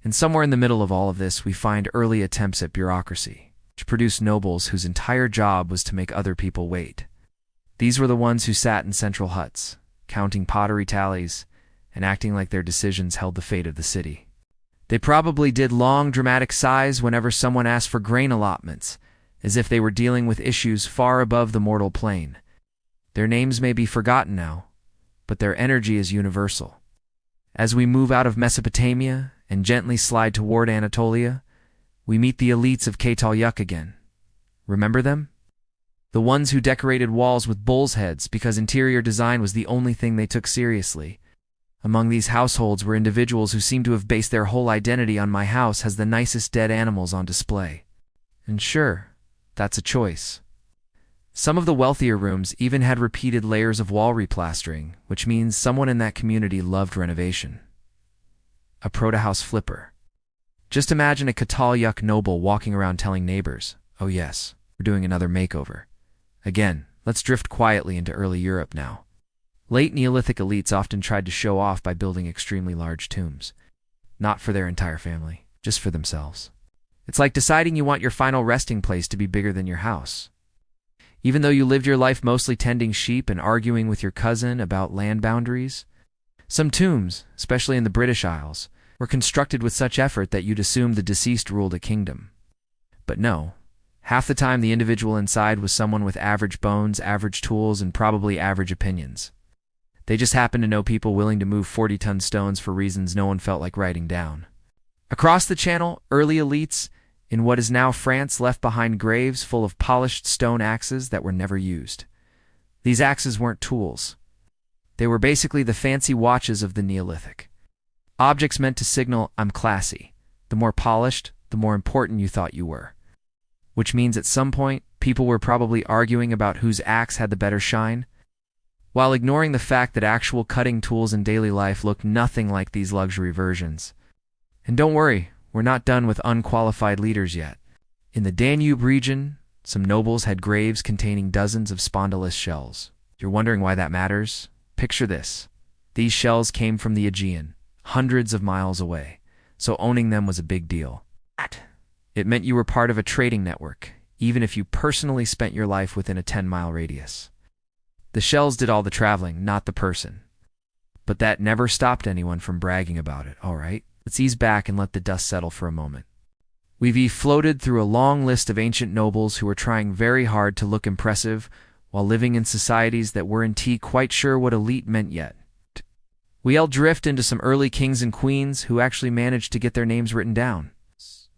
And somewhere in the middle of all of this, we find early attempts at bureaucracy, which produced nobles whose entire job was to make other people wait. These were the ones who sat in central huts, counting pottery tallies, and acting like their decisions held the fate of the city. They probably did long, dramatic sighs whenever someone asked for grain allotments, as if they were dealing with issues far above the mortal plane. Their names may be forgotten now, but their energy is universal. As we move out of Mesopotamia and gently slide toward Anatolia, we meet the elites of Çatalhöyük again. Remember them? The ones who decorated walls with bulls' heads because interior design was the only thing they took seriously. Among these households were individuals who seemed to have based their whole identity on "my house has the nicest dead animals on display." And sure, that's a choice. Some of the wealthier rooms even had repeated layers of wall replastering, which means someone in that community loved renovation. A proto-house flipper. Just imagine a Çatalhöyük noble walking around telling neighbors, "Oh yes, we're doing another makeover." Again, let's drift quietly into early Europe now. Late Neolithic elites often tried to show off by building extremely large tombs. Not for their entire family, just for themselves. It's like deciding you want your final resting place to be bigger than your house. Even though you lived your life mostly tending sheep and arguing with your cousin about land boundaries, some tombs, especially in the British Isles, were constructed with such effort that you'd assume the deceased ruled a kingdom. But no. Half the time the individual inside was someone with average bones, average tools, and probably average opinions. They just happened to know people willing to move 40-ton stones for reasons no one felt like writing down. Across the channel, early elites in what is now France left behind graves full of polished stone axes that were never used. These axes weren't tools. They were basically the fancy watches of the Neolithic. Objects meant to signal, "I'm classy." The more polished, the more important you thought you were. Which means at some point, people were probably arguing about whose axe had the better shine, while ignoring the fact that actual cutting tools in daily life looked nothing like these luxury versions. And don't worry, we're not done with unqualified leaders yet. In the Danube region, some nobles had graves containing dozens of spondylus shells. You're wondering why that matters? Picture this. These shells came from the Aegean, hundreds of miles away, so owning them was a big deal. It meant you were part of a trading network, even if you personally spent your life within a 10-mile radius. The shells did all the traveling, not the person. But that never stopped anyone from bragging about it, all right? Let's ease back and let the dust settle for a moment. We've floated through a long list of ancient nobles who were trying very hard to look impressive while living in societies that weren't quite sure what elite meant yet. We'll drift into some early kings and queens who actually managed to get their names written down.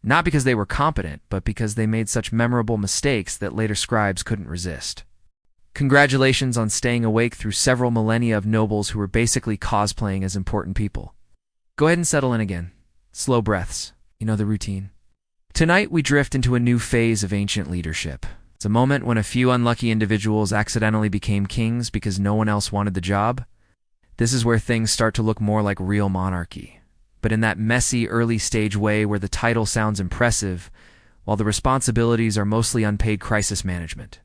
Not because they were competent, but because they made such memorable mistakes that later scribes couldn't resist. Congratulations on staying awake through several millennia of nobles who were basically cosplaying as important people. Go ahead and settle in again. Slow breaths. You know the routine. Tonight we drift into a new phase of ancient leadership. It's a moment when a few unlucky individuals accidentally became kings because no one else wanted the job. This is where things start to look more like real monarchy, but in that messy early stage way where the title sounds impressive, while the responsibilities are mostly unpaid crisis management.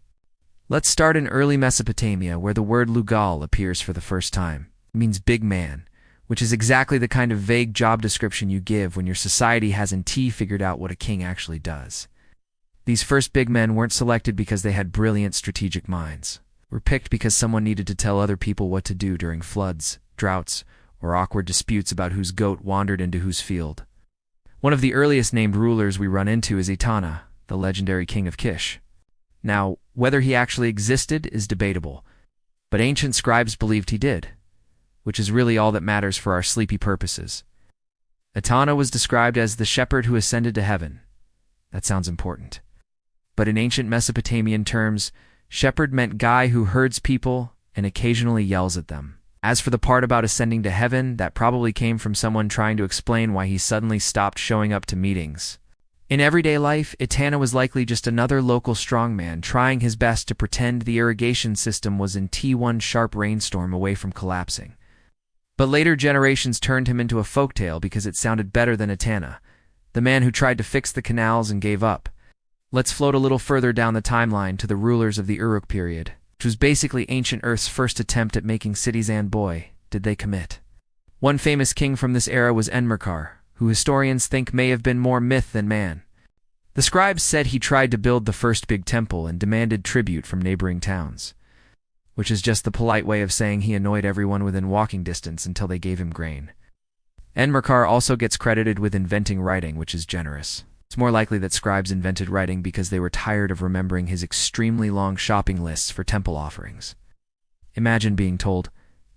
Let's start in early Mesopotamia, where the word Lugal appears for the first time. It means big man, which is exactly the kind of vague job description you give when your society hasn't figured out what a king actually does. These first big men weren't selected because they had brilliant strategic minds. Were picked because someone needed to tell other people what to do during floods, droughts, or awkward disputes about whose goat wandered into whose field. One of the earliest named rulers we run into is Etana, the legendary king of Kish. Now, whether he actually existed is debatable, but ancient scribes believed he did, which is really all that matters for our sleepy purposes. Etana was described as the shepherd who ascended to heaven. That sounds important. But in ancient Mesopotamian terms, shepherd meant guy who herds people and occasionally yells at them. As for the part about ascending to heaven, that probably came from someone trying to explain why he suddenly stopped showing up to meetings. In everyday life, Etana was likely just another local strongman trying his best to pretend the irrigation system was in one sharp rainstorm away from collapsing. But later generations turned him into a folktale because it sounded better than Etana, the man who tried to fix the canals and gave up. Let's float a little further down the timeline to the rulers of the Uruk period, which was basically ancient Earth's first attempt at making cities, and boy, did they commit. One famous king from this era was Enmerkar, who historians think may have been more myth than man. The scribes said he tried to build the first big temple and demanded tribute from neighboring towns, which is just the polite way of saying he annoyed everyone within walking distance until they gave him grain. Enmerkar also gets credited with inventing writing, which is generous. It's more likely that scribes invented writing because they were tired of remembering his extremely long shopping lists for temple offerings. Imagine being told,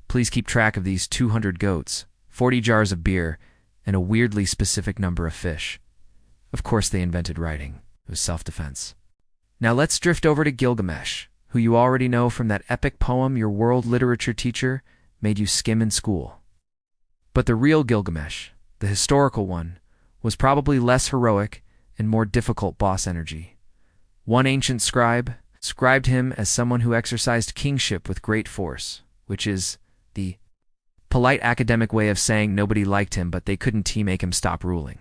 please keep track of these 200 goats, 40 jars of beer, and a weirdly specific number of fish. Of course they invented writing. It was self-defense. Now let's drift over to Gilgamesh, who you already know from that epic poem your world literature teacher made you skim in school. But the real Gilgamesh, the historical one, was probably less heroic and more difficult boss energy. One ancient scribe described him as someone who exercised kingship with great force, which is the polite academic way of saying nobody liked him but they couldn't make him stop ruling.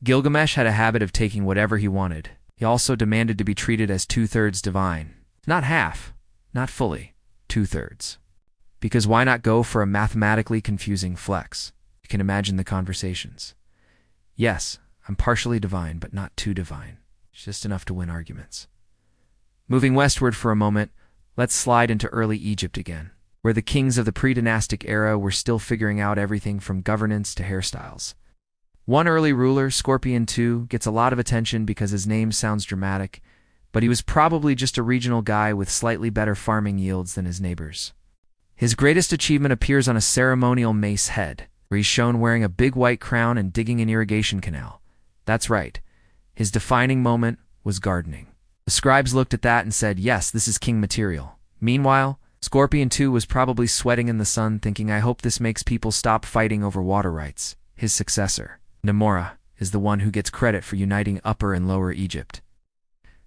Gilgamesh had a habit of taking whatever he wanted. He also demanded to be treated as two-thirds divine. Not half, not fully, two-thirds. Because why not go for a mathematically confusing flex? You can imagine the conversations. Yes, I'm partially divine, but not too divine. It's just enough to win arguments. Moving westward for a moment, let's slide into early Egypt again. where the kings of the pre-dynastic era were still figuring out everything from governance to hairstyles. One early ruler, Scorpion II, gets a lot of attention because his name sounds dramatic, but he was probably just a regional guy with slightly better farming yields than his neighbors. His greatest achievement appears on a ceremonial mace head, where he's shown wearing a big white crown and digging an irrigation canal. That's right. His defining moment was gardening. The scribes looked at that and said, yes, this is king material. Meanwhile, Scorpion II was probably sweating in the sun, thinking, I hope this makes people stop fighting over water rights. His successor, Nemora, is the one who gets credit for uniting Upper and Lower Egypt.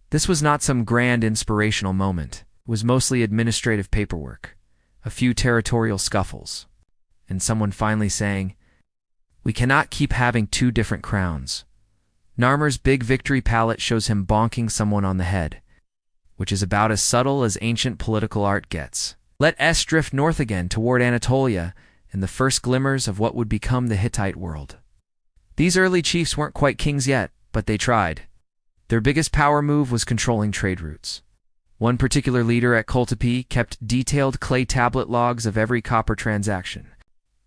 This was not some grand inspirational moment. It was mostly administrative paperwork, a few territorial scuffles, and someone finally saying, we cannot keep having two different crowns. Narmer's big victory palette shows him bonking someone on the head, which is about as subtle as ancient political art gets. Let us drift north again toward Anatolia and the first glimmers of what would become the Hittite world. These early chiefs weren't quite kings yet, but they tried. Their biggest power move was controlling trade routes. One particular leader at Kohltepe kept detailed clay tablet logs of every copper transaction.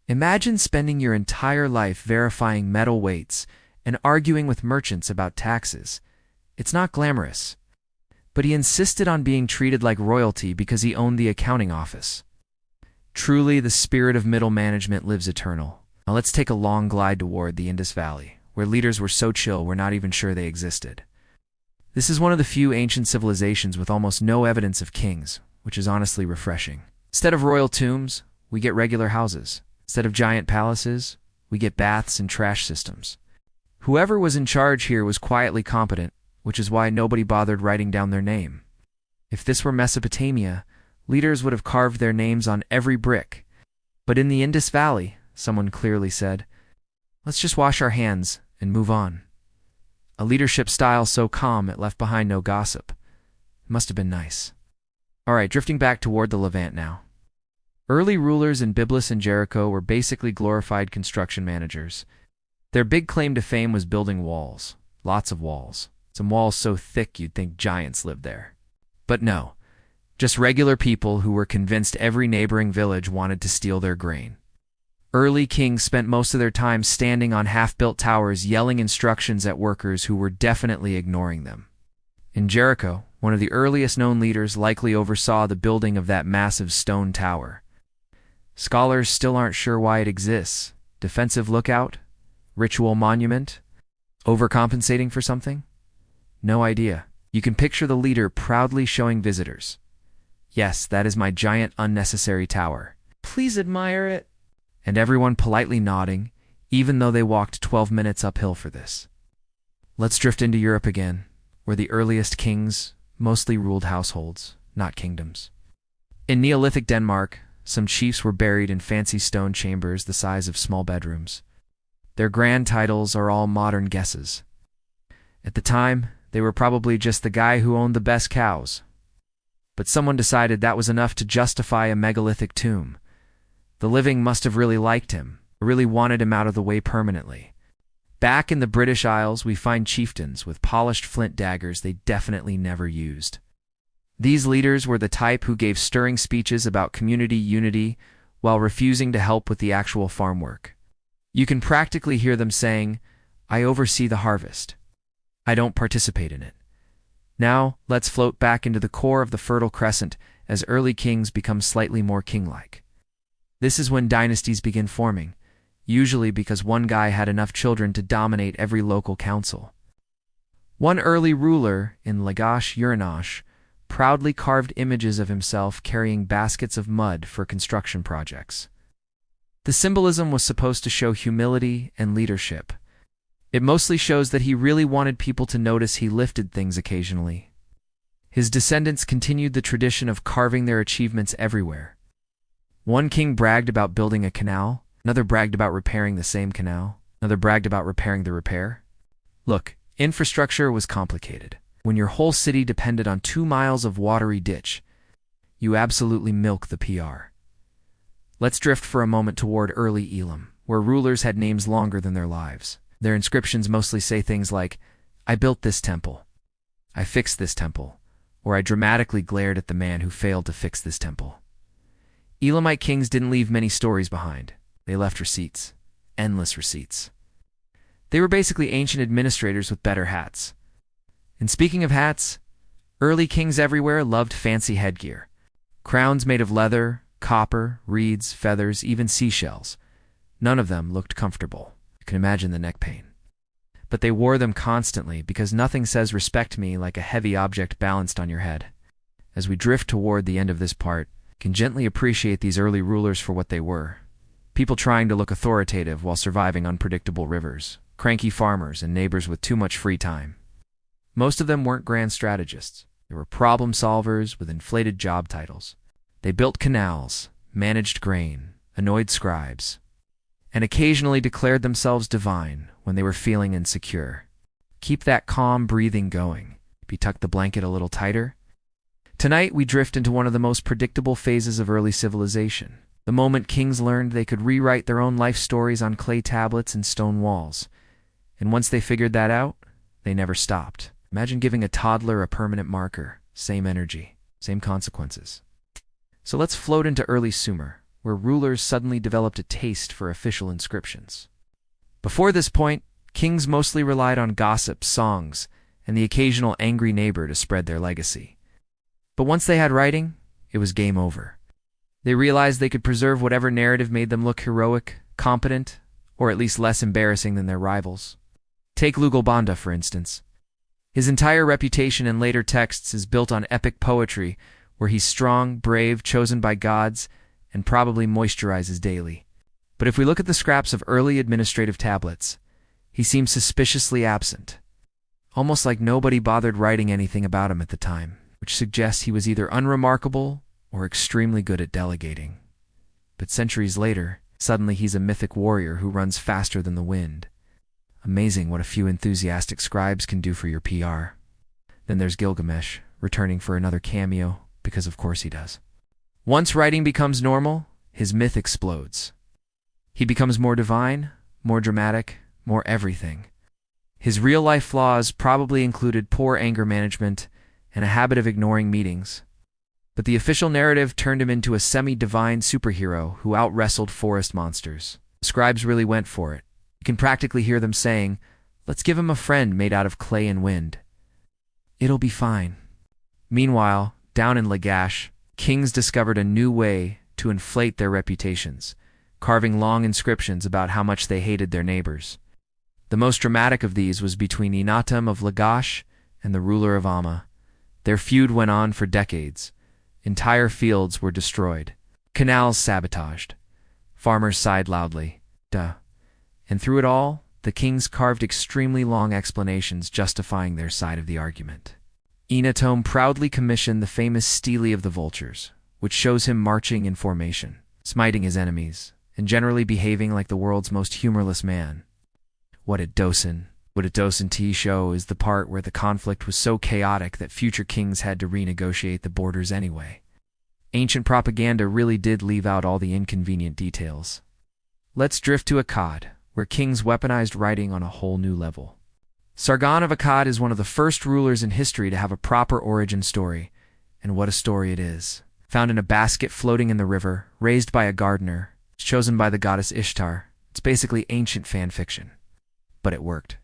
Imagine spending your entire life verifying metal weights and arguing with merchants about taxes. It's not glamorous. But he insisted on being treated like royalty because he owned the accounting office. Truly, the spirit of middle management lives eternal. Now let's take a long glide toward the Indus Valley, where leaders were so chill we're not even sure they existed. This is one of the few ancient civilizations with almost no evidence of kings, which is honestly refreshing. Instead of royal tombs, we get regular houses. Instead of giant palaces, we get baths and trash systems. Whoever was in charge here was quietly competent, which is why nobody bothered writing down their name. If this were Mesopotamia, leaders would have carved their names on every brick. But in the Indus Valley, someone clearly said, let's just wash our hands and move on. A leadership style so calm it left behind no gossip. It must have been nice. All right, drifting back toward the Levant now. Early rulers in Byblus and Jericho were basically glorified construction managers. Their big claim to fame was building walls. Lots of walls. Some walls so thick you'd think giants lived there. But no, just regular people who were convinced every neighboring village wanted to steal their grain. Early kings spent most of their time standing on half-built towers yelling instructions at workers who were definitely ignoring them. In Jericho, one of the earliest known leaders likely oversaw the building of that massive stone tower. Scholars still aren't sure why it exists. Defensive lookout? Ritual monument? Overcompensating for something? No idea. You can picture the leader proudly showing visitors. Yes, that is my giant unnecessary tower. Please admire it. And everyone politely nodding, even though they walked 12 minutes uphill for this. Let's drift into Europe again, where the earliest kings mostly ruled households, not kingdoms. In Neolithic Denmark, some chiefs were buried in fancy stone chambers the size of small bedrooms. Their grand titles are all modern guesses. At the time, they were probably just the guy who owned the best cows. But someone decided that was enough to justify a megalithic tomb. The living must have really liked him, really wanted him out of the way permanently. Back in the British Isles, we find chieftains with polished flint daggers they definitely never used. These leaders were the type who gave stirring speeches about community unity while refusing to help with the actual farm work. You can practically hear them saying, I oversee the harvest. I don't participate in it. Now, let's float back into the core of the Fertile Crescent as early kings become slightly more king-like. This is when dynasties begin forming, usually because one guy had enough children to dominate every local council. One early ruler in Lagash Uranosh proudly carved images of himself carrying baskets of mud for construction projects. The symbolism was supposed to show humility and leadership. It mostly shows that he really wanted people to notice he lifted things occasionally. His descendants continued the tradition of carving their achievements everywhere. One king bragged about building a canal, another bragged about repairing the same canal, another bragged about repairing the repair. Look, infrastructure was complicated. When your whole city depended on 2 miles of watery ditch, you absolutely milk the PR. Let's drift for a moment toward early Elam, where rulers had names longer than their lives. Their inscriptions mostly say things like, I built this temple, I fixed this temple, or I dramatically glared at the man who failed to fix this temple. Elamite kings didn't leave many stories behind. They left receipts. Endless receipts. They were basically ancient administrators with better hats. And speaking of hats, early kings everywhere loved fancy headgear. Crowns made of leather, copper, reeds, feathers, even seashells. None of them looked comfortable. You can imagine the neck pain. But they wore them constantly because nothing says respect me like a heavy object balanced on your head. As we drift toward the end of this part, you can gently appreciate these early rulers for what they were. People trying to look authoritative while surviving unpredictable rivers, cranky farmers, and neighbors with too much free time. Most of them weren't grand strategists. They were problem solvers with inflated job titles. They built canals, managed grain, annoyed scribes, and occasionally declared themselves divine when they were feeling insecure. Keep that calm breathing going. Maybe tuck the blanket a little tighter. Tonight we drift into one of the most predictable phases of early civilization. The moment kings learned they could rewrite their own life stories on clay tablets and stone walls. And once they figured that out, they never stopped. Imagine giving a toddler a permanent marker. Same energy, same consequences. So let's float into early Sumer, where rulers suddenly developed a taste for official inscriptions. Before this point, kings mostly relied on gossip, songs, and the occasional angry neighbor to spread their legacy. But once they had writing, it was game over. They realized they could preserve whatever narrative made them look heroic, competent, or at least less embarrassing than their rivals. Take Lugalbanda, for instance. His entire reputation in later texts is built on epic poetry, where he's strong, brave, chosen by gods, and probably moisturizes daily. But if we look at the scraps of early administrative tablets, he seems suspiciously absent. Almost like nobody bothered writing anything about him at the time, which suggests he was either unremarkable or extremely good at delegating. But centuries later, suddenly he's a mythic warrior who runs faster than the wind. Amazing what a few enthusiastic scribes can do for your PR. Then there's Gilgamesh, returning for another cameo, because of course he does. Once writing becomes normal, his myth explodes. He becomes more divine, more dramatic, more everything. His real-life flaws probably included poor anger management and a habit of ignoring meetings. But the official narrative turned him into a semi-divine superhero who out-wrestled forest monsters. The scribes really went for it. You can practically hear them saying, "Let's give him a friend made out of clay and wind. It'll be fine." Meanwhile, down in Lagash, kings discovered a new way to inflate their reputations, carving long inscriptions about how much they hated their neighbors. The most dramatic of these was between Eannatum of Lagash and the ruler of Amma. Their feud went on for decades. Entire fields were destroyed. Canals sabotaged. Farmers sighed loudly. Duh. And through it all, the kings carved extremely long explanations justifying their side of the argument. Eannatum proudly commissioned the famous Stele of the Vultures, which shows him marching in formation, smiting his enemies, and generally behaving like the world's most humorless man. What a Dosin T show is the part where the conflict was so chaotic that future kings had to renegotiate the borders anyway. Ancient propaganda really did leave out all the inconvenient details. Let's drift to Akkad, where kings weaponized writing on a whole new level. Sargon of Akkad is one of the first rulers in history to have a proper origin story, and what a story it is. Found in a basket floating in the river, raised by a gardener, chosen by the goddess Ishtar. It's basically ancient fan fiction. But it worked.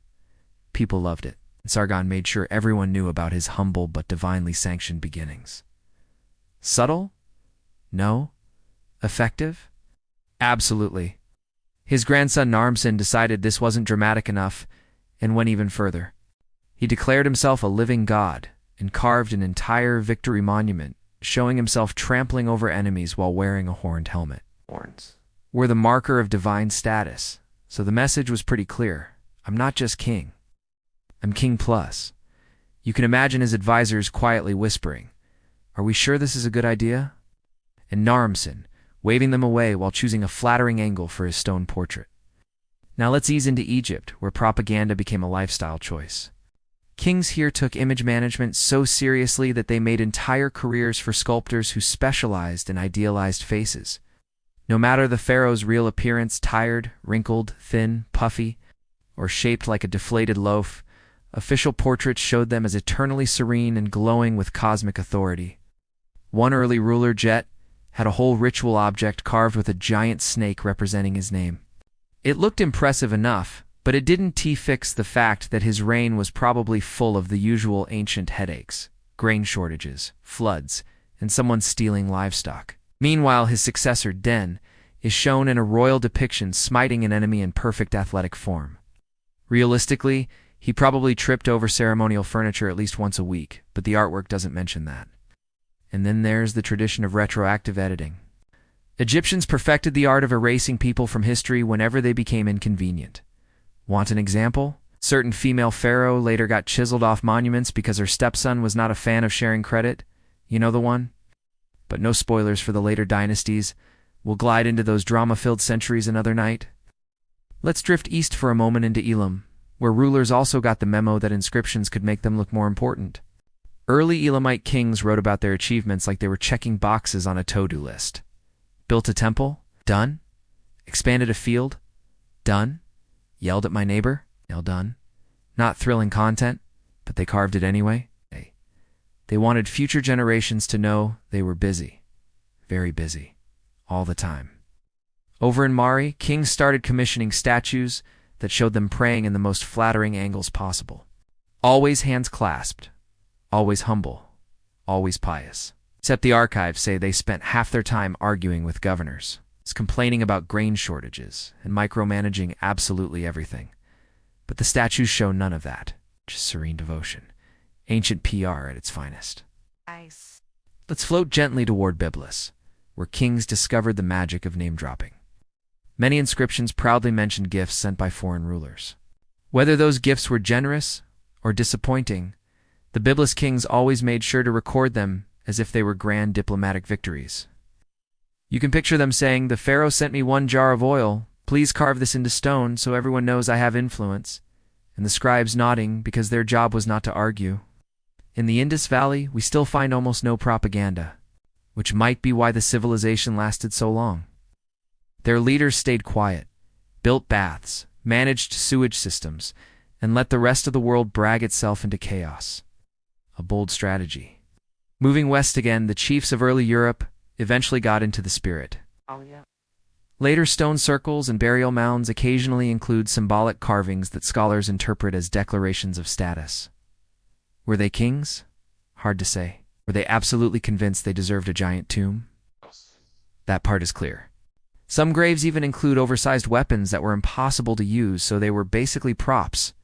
People loved it, and Sargon made sure everyone knew about his humble but divinely sanctioned beginnings. Subtle? No. Effective? Absolutely. His grandson Narmsin decided this wasn't dramatic enough and went even further. He declared himself a living god and carved an entire victory monument, showing himself trampling over enemies while wearing a horned helmet. Horns were the marker of divine status, so the message was pretty clear. I'm not just king. I'm king plus. You can imagine his advisors quietly whispering, "Are we sure this is a good idea?" And Narmsin, waving them away while choosing a flattering angle for his stone portrait. Now let's ease into Egypt, where propaganda became a lifestyle choice. Kings here took image management so seriously that they made entire careers for sculptors who specialized in idealized faces. No matter the pharaoh's real appearance, tired, wrinkled, thin, puffy, or shaped like a deflated loaf, official portraits showed them as eternally serene and glowing with cosmic authority. One early ruler, Jet, had a whole ritual object carved with a giant snake representing his name. It looked impressive enough, but it didn't fix the fact that his reign was probably full of the usual ancient headaches, grain shortages, floods, and someone stealing livestock. Meanwhile, his successor, Den, is shown in a royal depiction smiting an enemy in perfect athletic form. Realistically, he probably tripped over ceremonial furniture at least once a week, but the artwork doesn't mention that. And then there's the tradition of retroactive editing. Egyptians perfected the art of erasing people from history whenever they became inconvenient. Want an example? Certain female pharaoh later got chiseled off monuments because her stepson was not a fan of sharing credit. You know the one? But no spoilers for the later dynasties. We'll glide into those drama-filled centuries another night. Let's drift east for a moment into Elam, where rulers also got the memo that inscriptions could make them look more important. Early Elamite kings wrote about their achievements like they were checking boxes on a to-do list. Built a temple? Done. Expanded a field? Done. Yelled at my neighbor? Done. Not thrilling content, but they carved it anyway. They wanted future generations to know they were busy. Very busy. All the time. Over in Mari, kings started commissioning statues that showed them praying in the most flattering angles possible. Always hands clasped. Always humble. Always pious. Except the archives say they spent half their time arguing with governors, complaining about grain shortages, and micromanaging absolutely everything. But the statues show none of that. Just serene devotion. Ancient PR at its finest. Nice. Let's float gently toward Byblos, where kings discovered the magic of name-dropping. Many inscriptions proudly mentioned gifts sent by foreign rulers. Whether those gifts were generous or disappointing, the Byblos kings always made sure to record them as if they were grand diplomatic victories. You can picture them saying, "The pharaoh sent me 1 jar of oil. Please carve this into stone so everyone knows I have influence," and the scribes nodding because their job was not to argue. In the Indus Valley, we still find almost no propaganda, which might be why the civilization lasted so long. Their leaders stayed quiet, built baths, managed sewage systems, and let the rest of the world brag itself into chaos. A bold strategy. Moving west again, the chiefs of early Europe eventually got into the spirit. Oh, yeah. Later stone circles and burial mounds occasionally include symbolic carvings that scholars interpret as declarations of status. Were they kings? Hard to say. Were they absolutely convinced they deserved a giant tomb? That part is clear. Some graves even include oversized weapons that were impossible to use, so they were basically props.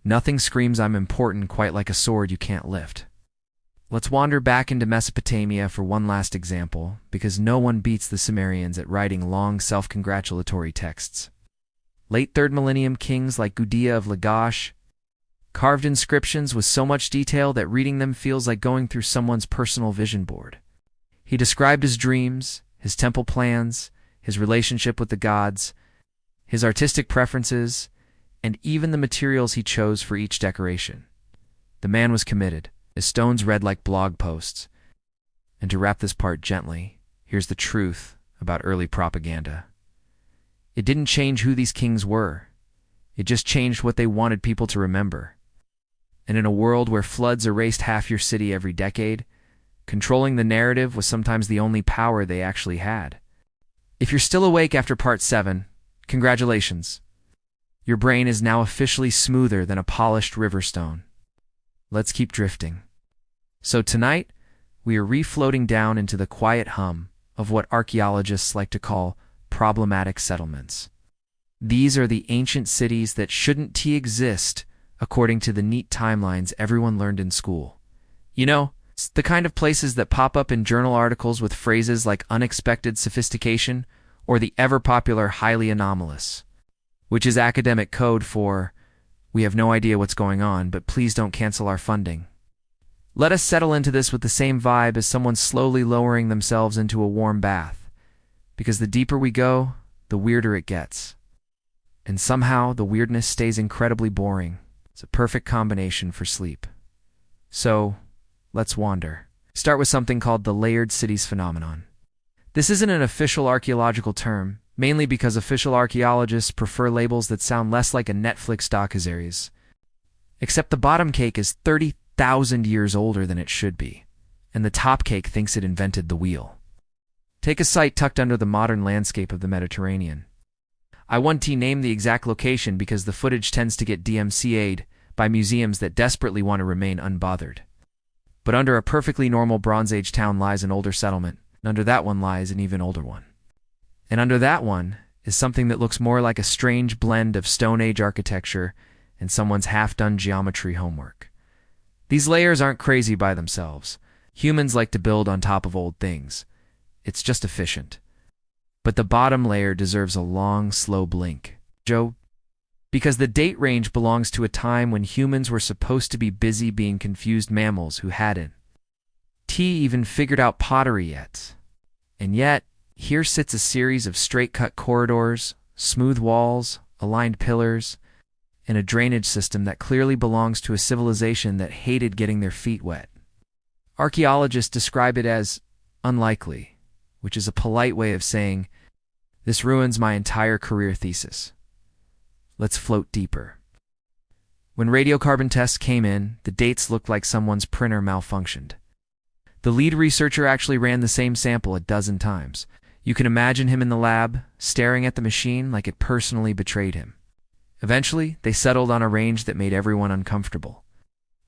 Nothing screams I'm important quite like a sword you can't lift. Let's wander back into Mesopotamia for one last example, because no one beats the Sumerians at writing long self-congratulatory texts. Late 3rd millennium kings like Gudea of Lagash carved inscriptions with so much detail that reading them feels like going through someone's personal vision board. He described his dreams, his temple plans, his relationship with the gods, his artistic preferences, and even the materials he chose for each decoration. The man was committed. His stones read like blog posts. And to wrap this part gently, here's the truth about early propaganda. It didn't change who these kings were. It just changed what they wanted people to remember. And in a world where floods erased half your city every decade, controlling the narrative was sometimes the only power they actually had. If you're still awake after part 7, congratulations. Your brain is now officially smoother than a polished riverstone. Let's keep drifting. So tonight, we are refloating down into the quiet hum of what archaeologists like to call problematic settlements. These are the ancient cities that shouldn't exist according to the neat timelines everyone learned in school. You know, it's the kind of places that pop up in journal articles with phrases like unexpected sophistication or the ever-popular highly anomalous, which is academic code for, we have no idea what's going on, but please don't cancel our funding. Let us settle into this with the same vibe as someone slowly lowering themselves into a warm bath, because the deeper we go, the weirder it gets. And somehow, the weirdness stays incredibly boring. It's a perfect combination for sleep. So, let's wander. Start with something called the layered cities phenomenon. This isn't an official archaeological term, mainly because official archaeologists prefer labels that sound less like a Netflix docuseries. Except the bottom cake is 30,000 years older than it should be, and the top cake thinks it invented the wheel. Take a site tucked under the modern landscape of the Mediterranean. I won't name the exact location because the footage tends to get DMCA'd by museums that desperately want to remain unbothered. But under a perfectly normal Bronze Age town lies an older settlement, and under that one lies an even older one. And under that one is something that looks more like a strange blend of Stone Age architecture and someone's half-done geometry homework. These layers aren't crazy by themselves. Humans like to build on top of old things. It's just efficient. But the bottom layer deserves a long, slow blink. Joe? Because the date range belongs to a time when humans were supposed to be busy being confused mammals who hadn't even figured out pottery yet. And yet, here sits a series of straight-cut corridors, smooth walls, aligned pillars, and a drainage system that clearly belongs to a civilization that hated getting their feet wet. Archaeologists describe it as unlikely, which is a polite way of saying, this ruins my entire career thesis. Let's float deeper. When radiocarbon tests came in, the dates looked like someone's printer malfunctioned. The lead researcher actually ran the same sample a dozen times. You can imagine him in the lab, staring at the machine like it personally betrayed him. Eventually, they settled on a range that made everyone uncomfortable.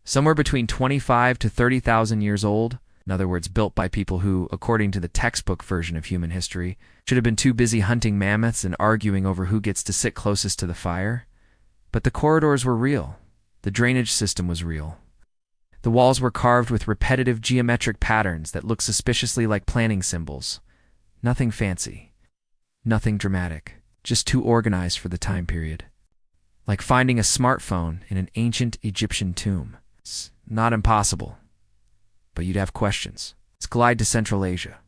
Somewhere between 25 to 30,000 years old, in other words, built by people who, according to the textbook version of human history, should have been too busy hunting mammoths and arguing over who gets to sit closest to the fire. But the corridors were real. The drainage system was real. The walls were carved with repetitive geometric patterns that looked suspiciously like planning symbols. Nothing fancy. Nothing dramatic. Just too organized for the time period. Like finding a smartphone in an ancient Egyptian tomb. It's not impossible. But you'd have questions. Let's glide to Central Asia.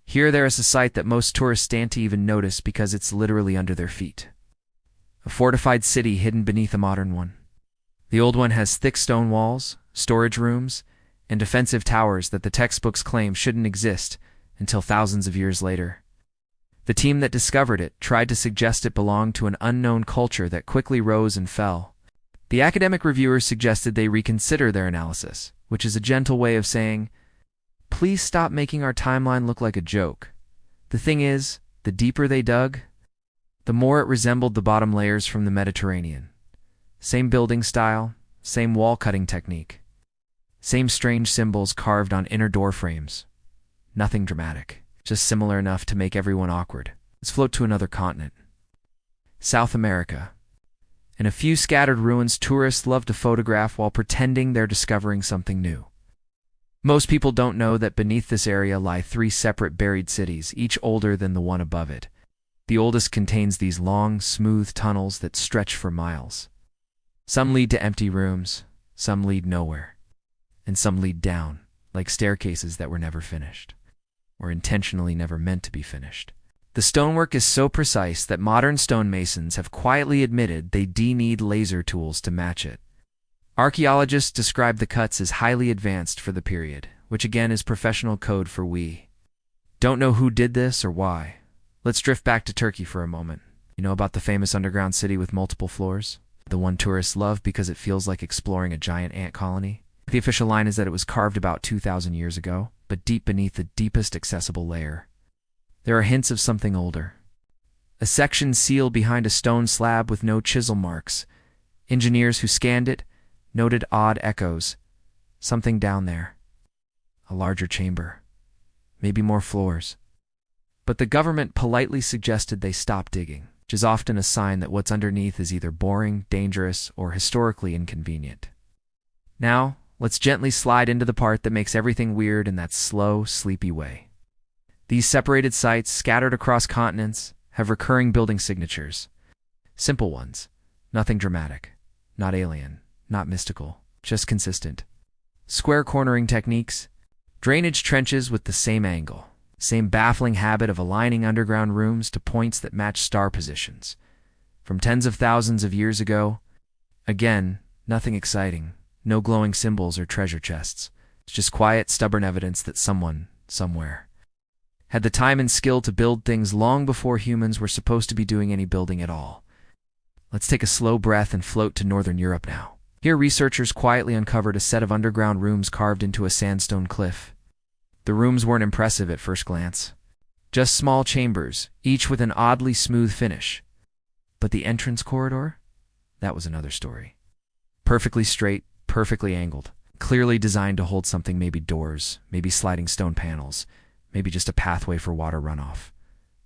Here there is a site that most tourists stand to even notice because it's literally under their feet. A fortified city hidden beneath a modern one. The old one has thick stone walls, storage rooms, and defensive towers that the textbooks claim shouldn't exist until thousands of years later. The team that discovered it tried to suggest it belonged to an unknown culture that quickly rose and fell. The academic reviewers suggested they reconsider their analysis, which is a gentle way of saying, please stop making our timeline look like a joke. The thing is, the deeper they dug, the more it resembled the bottom layers from the Mediterranean. Same building style, same wall cutting technique, same strange symbols carved on inner door frames. Nothing dramatic, just similar enough to make everyone awkward. Let's float to another continent. South America. In a few scattered ruins tourists love to photograph while pretending they're discovering something new. Most people don't know that beneath this area lie 3 separate buried cities, each older than the one above it. The oldest contains these long, smooth tunnels that stretch for miles. Some lead to empty rooms, some lead nowhere, and some lead down, like staircases that were never finished, or intentionally never meant to be finished. The stonework is so precise that modern stonemasons have quietly admitted they need laser tools to match it. Archaeologists describe the cuts as highly advanced for the period, which again is professional code for we. Don't know who did this or why. Let's drift back to Turkey for a moment. You know about the famous underground city with multiple floors? The one tourists love because it feels like exploring a giant ant colony? The official line is that it was carved about 2,000 years ago, but deep beneath the deepest accessible layer. There are hints of something older. A section sealed behind a stone slab with no chisel marks. Engineers who scanned it noted odd echoes. Something down there. A larger chamber. Maybe more floors. But the government politely suggested they stop digging, which is often a sign that what's underneath is either boring, dangerous, or historically inconvenient. Now, let's gently slide into the part that makes everything weird in that slow, sleepy way. These separated sites, scattered across continents, have recurring building signatures. Simple ones. Nothing dramatic. Not alien. Not mystical. Just consistent. Square cornering techniques. Drainage trenches with the same angle. Same baffling habit of aligning underground rooms to points that match star positions. From tens of thousands of years ago. Again, nothing exciting. No glowing symbols or treasure chests. It's just quiet, stubborn evidence that someone, somewhere, had the time and skill to build things long before humans were supposed to be doing any building at all. Let's take a slow breath and float to Northern Europe now. Here researchers quietly uncovered a set of underground rooms carved into a sandstone cliff. The rooms weren't impressive at first glance. Just small chambers, each with an oddly smooth finish. But the entrance corridor? That was another story. Perfectly straight, perfectly angled, clearly designed to hold something, maybe doors, maybe sliding stone panels, maybe just a pathway for water runoff.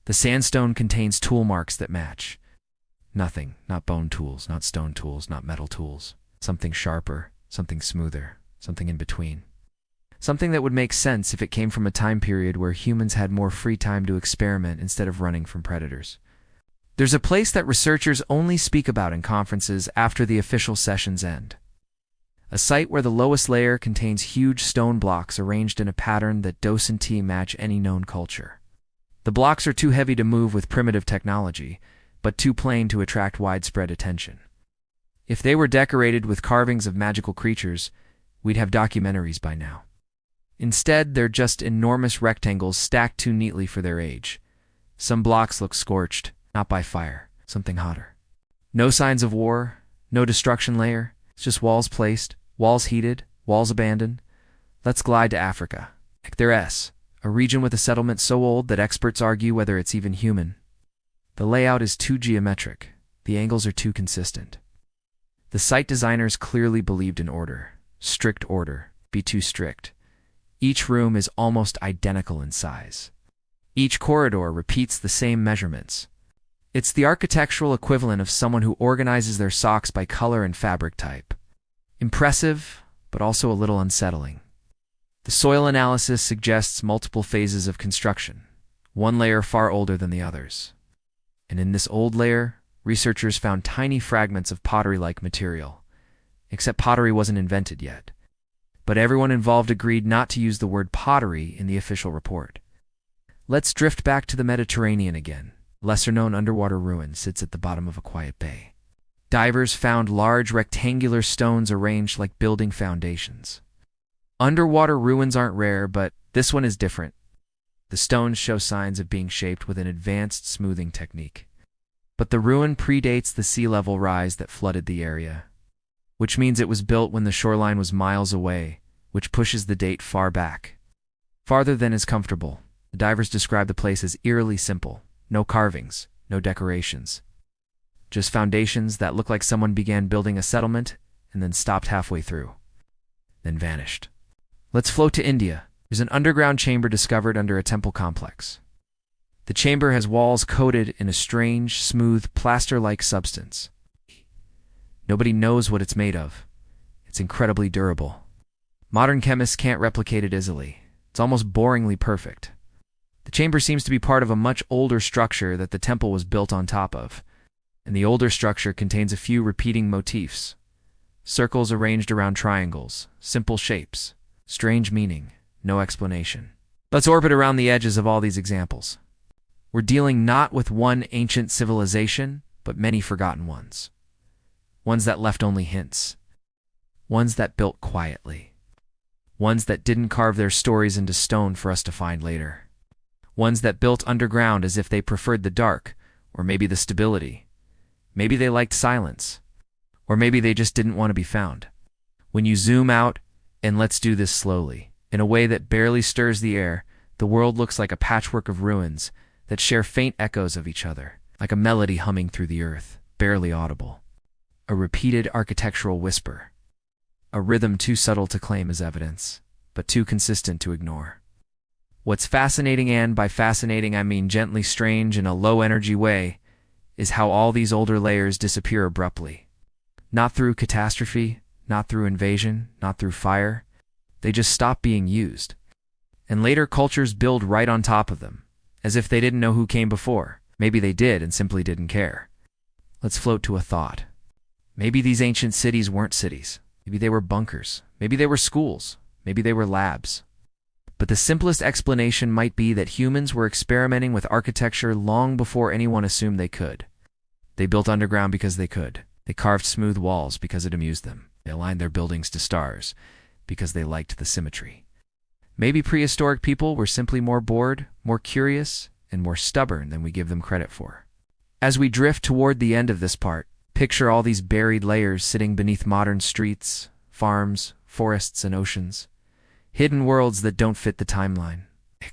The sandstone contains tool marks that match. Nothing, not bone tools, not stone tools, not metal tools. Something sharper, something smoother, something in between. Something that would make sense if it came from a time period where humans had more free time to experiment instead of running from predators. There's a place that researchers only speak about in conferences after the official sessions end. A site where the lowest layer contains huge stone blocks arranged in a pattern that docently match any known culture. The blocks are too heavy to move with primitive technology, but too plain to attract widespread attention. If they were decorated with carvings of magical creatures, we'd have documentaries by now. Instead, they're just enormous rectangles stacked too neatly for their age. Some blocks look scorched, not by fire, something hotter. No signs of war, no destruction layer, it's just walls placed, walls heated, walls abandoned. Let's glide to Africa. Ekteres, a region with a settlement so old that experts argue whether it's even human. The layout is too geometric, the angles are too consistent. The site designers clearly believed in order. Strict order, be too strict. Each room is almost identical in size. Each corridor repeats the same measurements. It's the architectural equivalent of someone who organizes their socks by color and fabric type. Impressive, but also a little unsettling. The soil analysis suggests multiple phases of construction, one layer far older than the others. And in this old layer, researchers found tiny fragments of pottery-like material. Except pottery wasn't invented yet. But everyone involved agreed not to use the word pottery in the official report. Let's drift back to the Mediterranean again. Lesser-known underwater ruin sits at the bottom of a quiet bay. Divers found large rectangular stones arranged like building foundations. Underwater ruins aren't rare, but this one is different. The stones show signs of being shaped with an advanced smoothing technique. But the ruin predates the sea level rise that flooded the area, which means it was built when the shoreline was miles away, which pushes the date far back. Farther than is comfortable. The divers describe the place as eerily simple. No carvings, no decorations. Just foundations that look like someone began building a settlement and then stopped halfway through, then vanished. Let's float to India. There's an underground chamber discovered under a temple complex. The chamber has walls coated in a strange, smooth, plaster-like substance. Nobody knows what it's made of. It's incredibly durable. Modern chemists can't replicate it easily. It's almost boringly perfect. The chamber seems to be part of a much older structure that the temple was built on top of, and the older structure contains a few repeating motifs. Circles arranged around triangles, simple shapes, strange meaning, no explanation. Let's orbit around the edges of all these examples. We're dealing not with one ancient civilization, but many forgotten ones. Ones that left only hints. Ones that built quietly. Ones that didn't carve their stories into stone for us to find later. Ones that built underground as if they preferred the dark, or maybe the stability. Maybe they liked silence. Or maybe they just didn't want to be found. When you zoom out, and let's do this slowly, in a way that barely stirs the air, the world looks like a patchwork of ruins that share faint echoes of each other, like a melody humming through the earth, barely audible. A repeated architectural whisper. A rhythm too subtle to claim as evidence, but too consistent to ignore. What's fascinating, and by fascinating I mean gently strange in a low-energy way, is how all these older layers disappear abruptly. Not through catastrophe, not through invasion, not through fire. They just stop being used. And later cultures build right on top of them, as if they didn't know who came before. Maybe they did and simply didn't care. Let's float to a thought. Maybe these ancient cities weren't cities. Maybe they were bunkers. Maybe they were schools. Maybe they were labs. But the simplest explanation might be that humans were experimenting with architecture long before anyone assumed they could. They built underground because they could. They carved smooth walls because it amused them. They aligned their buildings to stars because they liked the symmetry. Maybe prehistoric people were simply more bored, more curious, and more stubborn than we give them credit for. As we drift toward the end of this part, picture all these buried layers sitting beneath modern streets, farms, forests, and oceans. Hidden worlds that don't fit the timeline.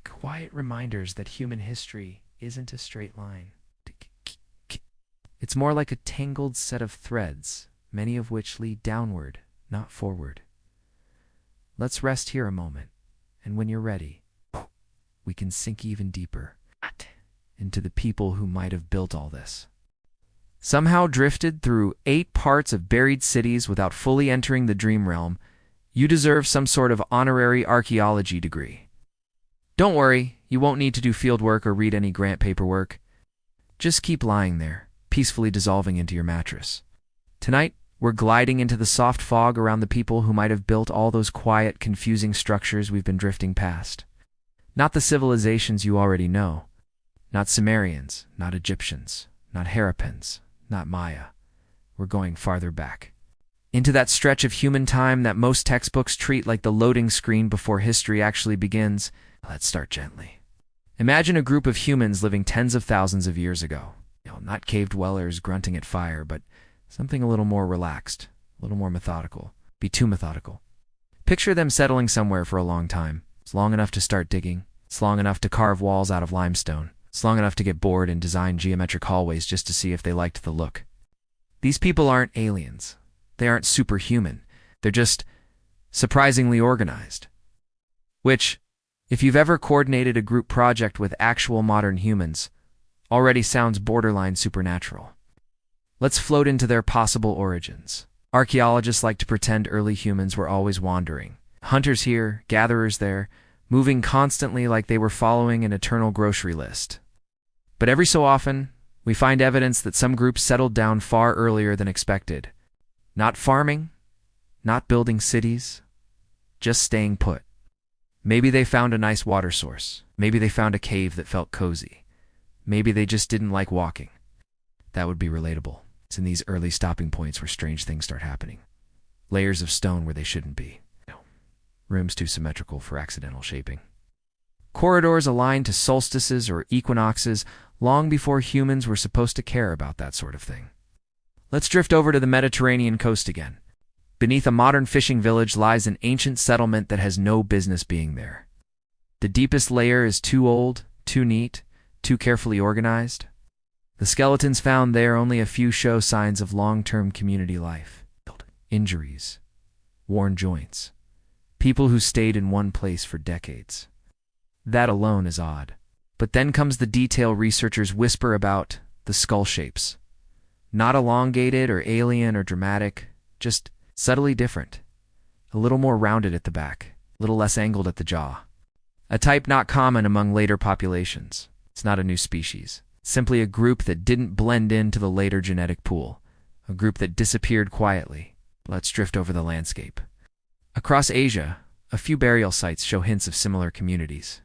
Quiet reminders that human history isn't a straight line. It's more like a tangled set of threads, many of which lead downward, not forward. Let's rest here a moment, and when you're ready, we can sink even deeper into the people who might have built all this. Somehow drifted through 8 parts of buried cities without fully entering the dream realm, you deserve some sort of honorary archaeology degree. Don't worry, you won't need to do field work or read any grant paperwork. Just keep lying there, peacefully dissolving into your mattress. Tonight, we're gliding into the soft fog around the people who might have built all those quiet, confusing structures we've been drifting past. Not the civilizations you already know. Not Sumerians, not Egyptians, not Harappans, not Maya. We're going farther back. Into that stretch of human time that most textbooks treat like the loading screen before history actually begins. Let's start gently. Imagine a group of humans living tens of thousands of years ago. Not cave dwellers grunting at fire, but something a little more relaxed, a little more methodical. Be too methodical. Picture them settling somewhere for a long time. It's long enough to start digging. It's long enough to carve walls out of limestone. It's long enough to get bored and design geometric hallways just to see if they liked the look. These people aren't aliens. They aren't superhuman. They're just surprisingly organized. Which, if you've ever coordinated a group project with actual modern humans, already sounds borderline supernatural. Let's float into their possible origins. Archaeologists like to pretend early humans were always wandering. Hunters here, gatherers there, moving constantly like they were following an eternal grocery list. But every so often, we find evidence that some groups settled down far earlier than expected. Not farming, not building cities, just staying put. Maybe they found a nice water source. Maybe they found a cave that felt cozy. Maybe they just didn't like walking. That would be relatable. It's in these early stopping points where strange things start happening. Layers of stone where they shouldn't be. Rooms too symmetrical for accidental shaping. Corridors aligned to solstices or equinoxes long before humans were supposed to care about that sort of thing. Let's drift over to the Mediterranean coast again. Beneath a modern fishing village lies an ancient settlement that has no business being there. The deepest layer is too old, too neat, too carefully organized. The skeletons found there only a few show signs of long-term community life. Injuries, worn joints, people who stayed in one place for decades. That alone is odd. But then comes the detail researchers whisper about: the skull shapes. Not elongated or alien or dramatic, just subtly different. A little more rounded at the back, a little less angled at the jaw. A type not common among later populations. It's not a new species. Simply a group that didn't blend into the later genetic pool. A group that disappeared quietly. Let's drift over the landscape. Across Asia, a few burial sites show hints of similar communities.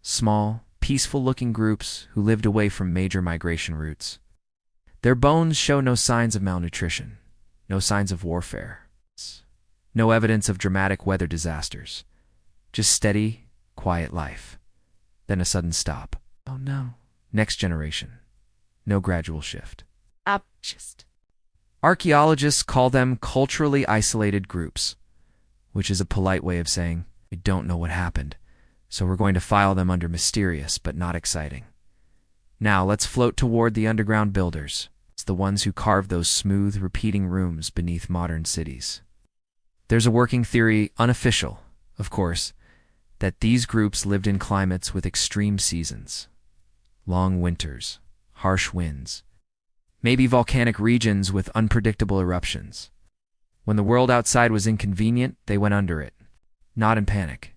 Small, peaceful-looking groups who lived away from major migration routes. Their bones show no signs of malnutrition, no signs of warfare, no evidence of dramatic weather disasters. Just steady, quiet life. Then a sudden stop. Oh no. Next generation. No gradual shift. Archaeologists call them culturally isolated groups, which is a polite way of saying, we don't know what happened, so we're going to file them under mysterious but not exciting. Now let's float toward the underground builders. It's the ones who carved those smooth, repeating rooms beneath modern cities. There's a working theory, unofficial, of course, that these groups lived in climates with extreme seasons. Long winters, harsh winds, maybe volcanic regions with unpredictable eruptions. When the world outside was inconvenient, they went under it. Not in panic,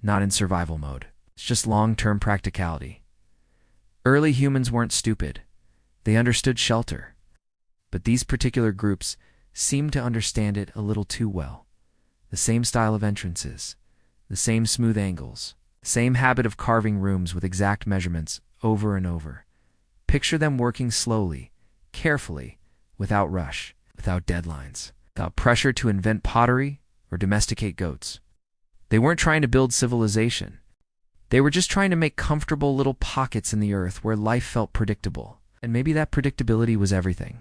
not in survival mode. It's just long-term practicality. Early humans weren't stupid. They understood shelter. But these particular groups seemed to understand it a little too well. The same style of entrances, the same smooth angles, the same habit of carving rooms with exact measurements over and over. Picture them working slowly, carefully, without rush, without deadlines, without pressure to invent pottery or domesticate goats. They weren't trying to build civilization. They were just trying to make comfortable little pockets in the earth where life felt predictable. And maybe that predictability was everything.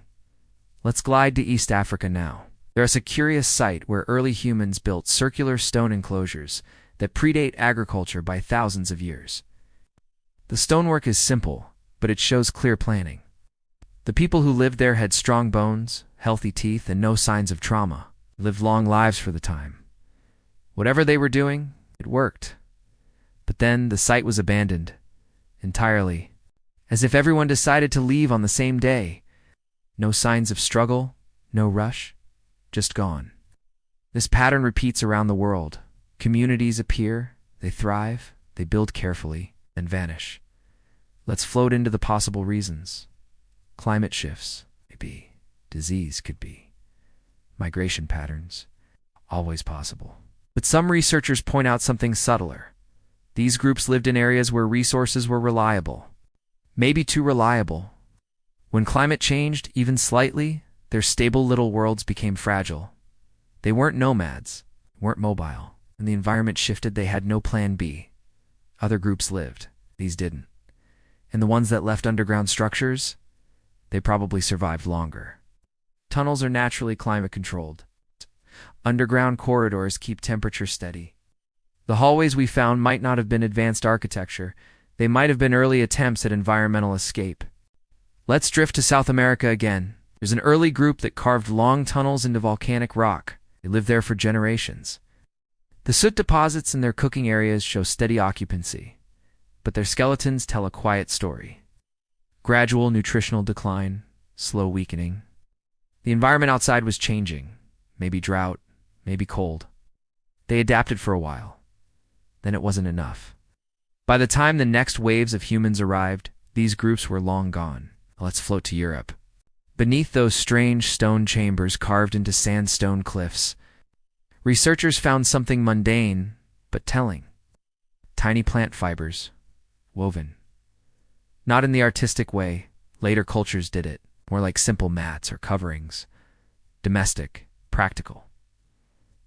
Let's glide to East Africa now. There's a curious site where early humans built circular stone enclosures that predate agriculture by thousands of years. The stonework is simple, but it shows clear planning. The people who lived there had strong bones, healthy teeth, and no signs of trauma, lived long lives for the time. Whatever they were doing, it worked. But then the site was abandoned, entirely, as if everyone decided to leave on the same day. No signs of struggle, no rush, just gone. This pattern repeats around the world. Communities appear, they thrive, they build carefully, and vanish. Let's float into the possible reasons. Climate shifts, maybe. Disease could be. Migration patterns, always possible. But some researchers point out something subtler. These groups lived in areas where resources were reliable. Maybe too reliable. When climate changed, even slightly, their stable little worlds became fragile. They weren't nomads, weren't mobile. When the environment shifted, they had no plan B. Other groups lived. These didn't. And the ones that left underground structures, they probably survived longer. Tunnels are naturally climate-controlled. Underground corridors keep temperature steady. The hallways we found might not have been advanced architecture. They might have been early attempts at environmental escape. Let's drift to South America again. There's an early group that carved long tunnels into volcanic rock. They lived there for generations. The soot deposits in their cooking areas show steady occupancy, but their skeletons tell a quiet story. Gradual nutritional decline, slow weakening. The environment outside was changing, maybe drought, maybe cold. They adapted for a while. Then it wasn't enough. By the time the next waves of humans arrived, these groups were long gone. Let's float to Europe. Beneath those strange stone chambers carved into sandstone cliffs, researchers found something mundane, but telling. Tiny plant fibers, woven. Not in the artistic way, later cultures did it, more like simple mats or coverings. Domestic, practical.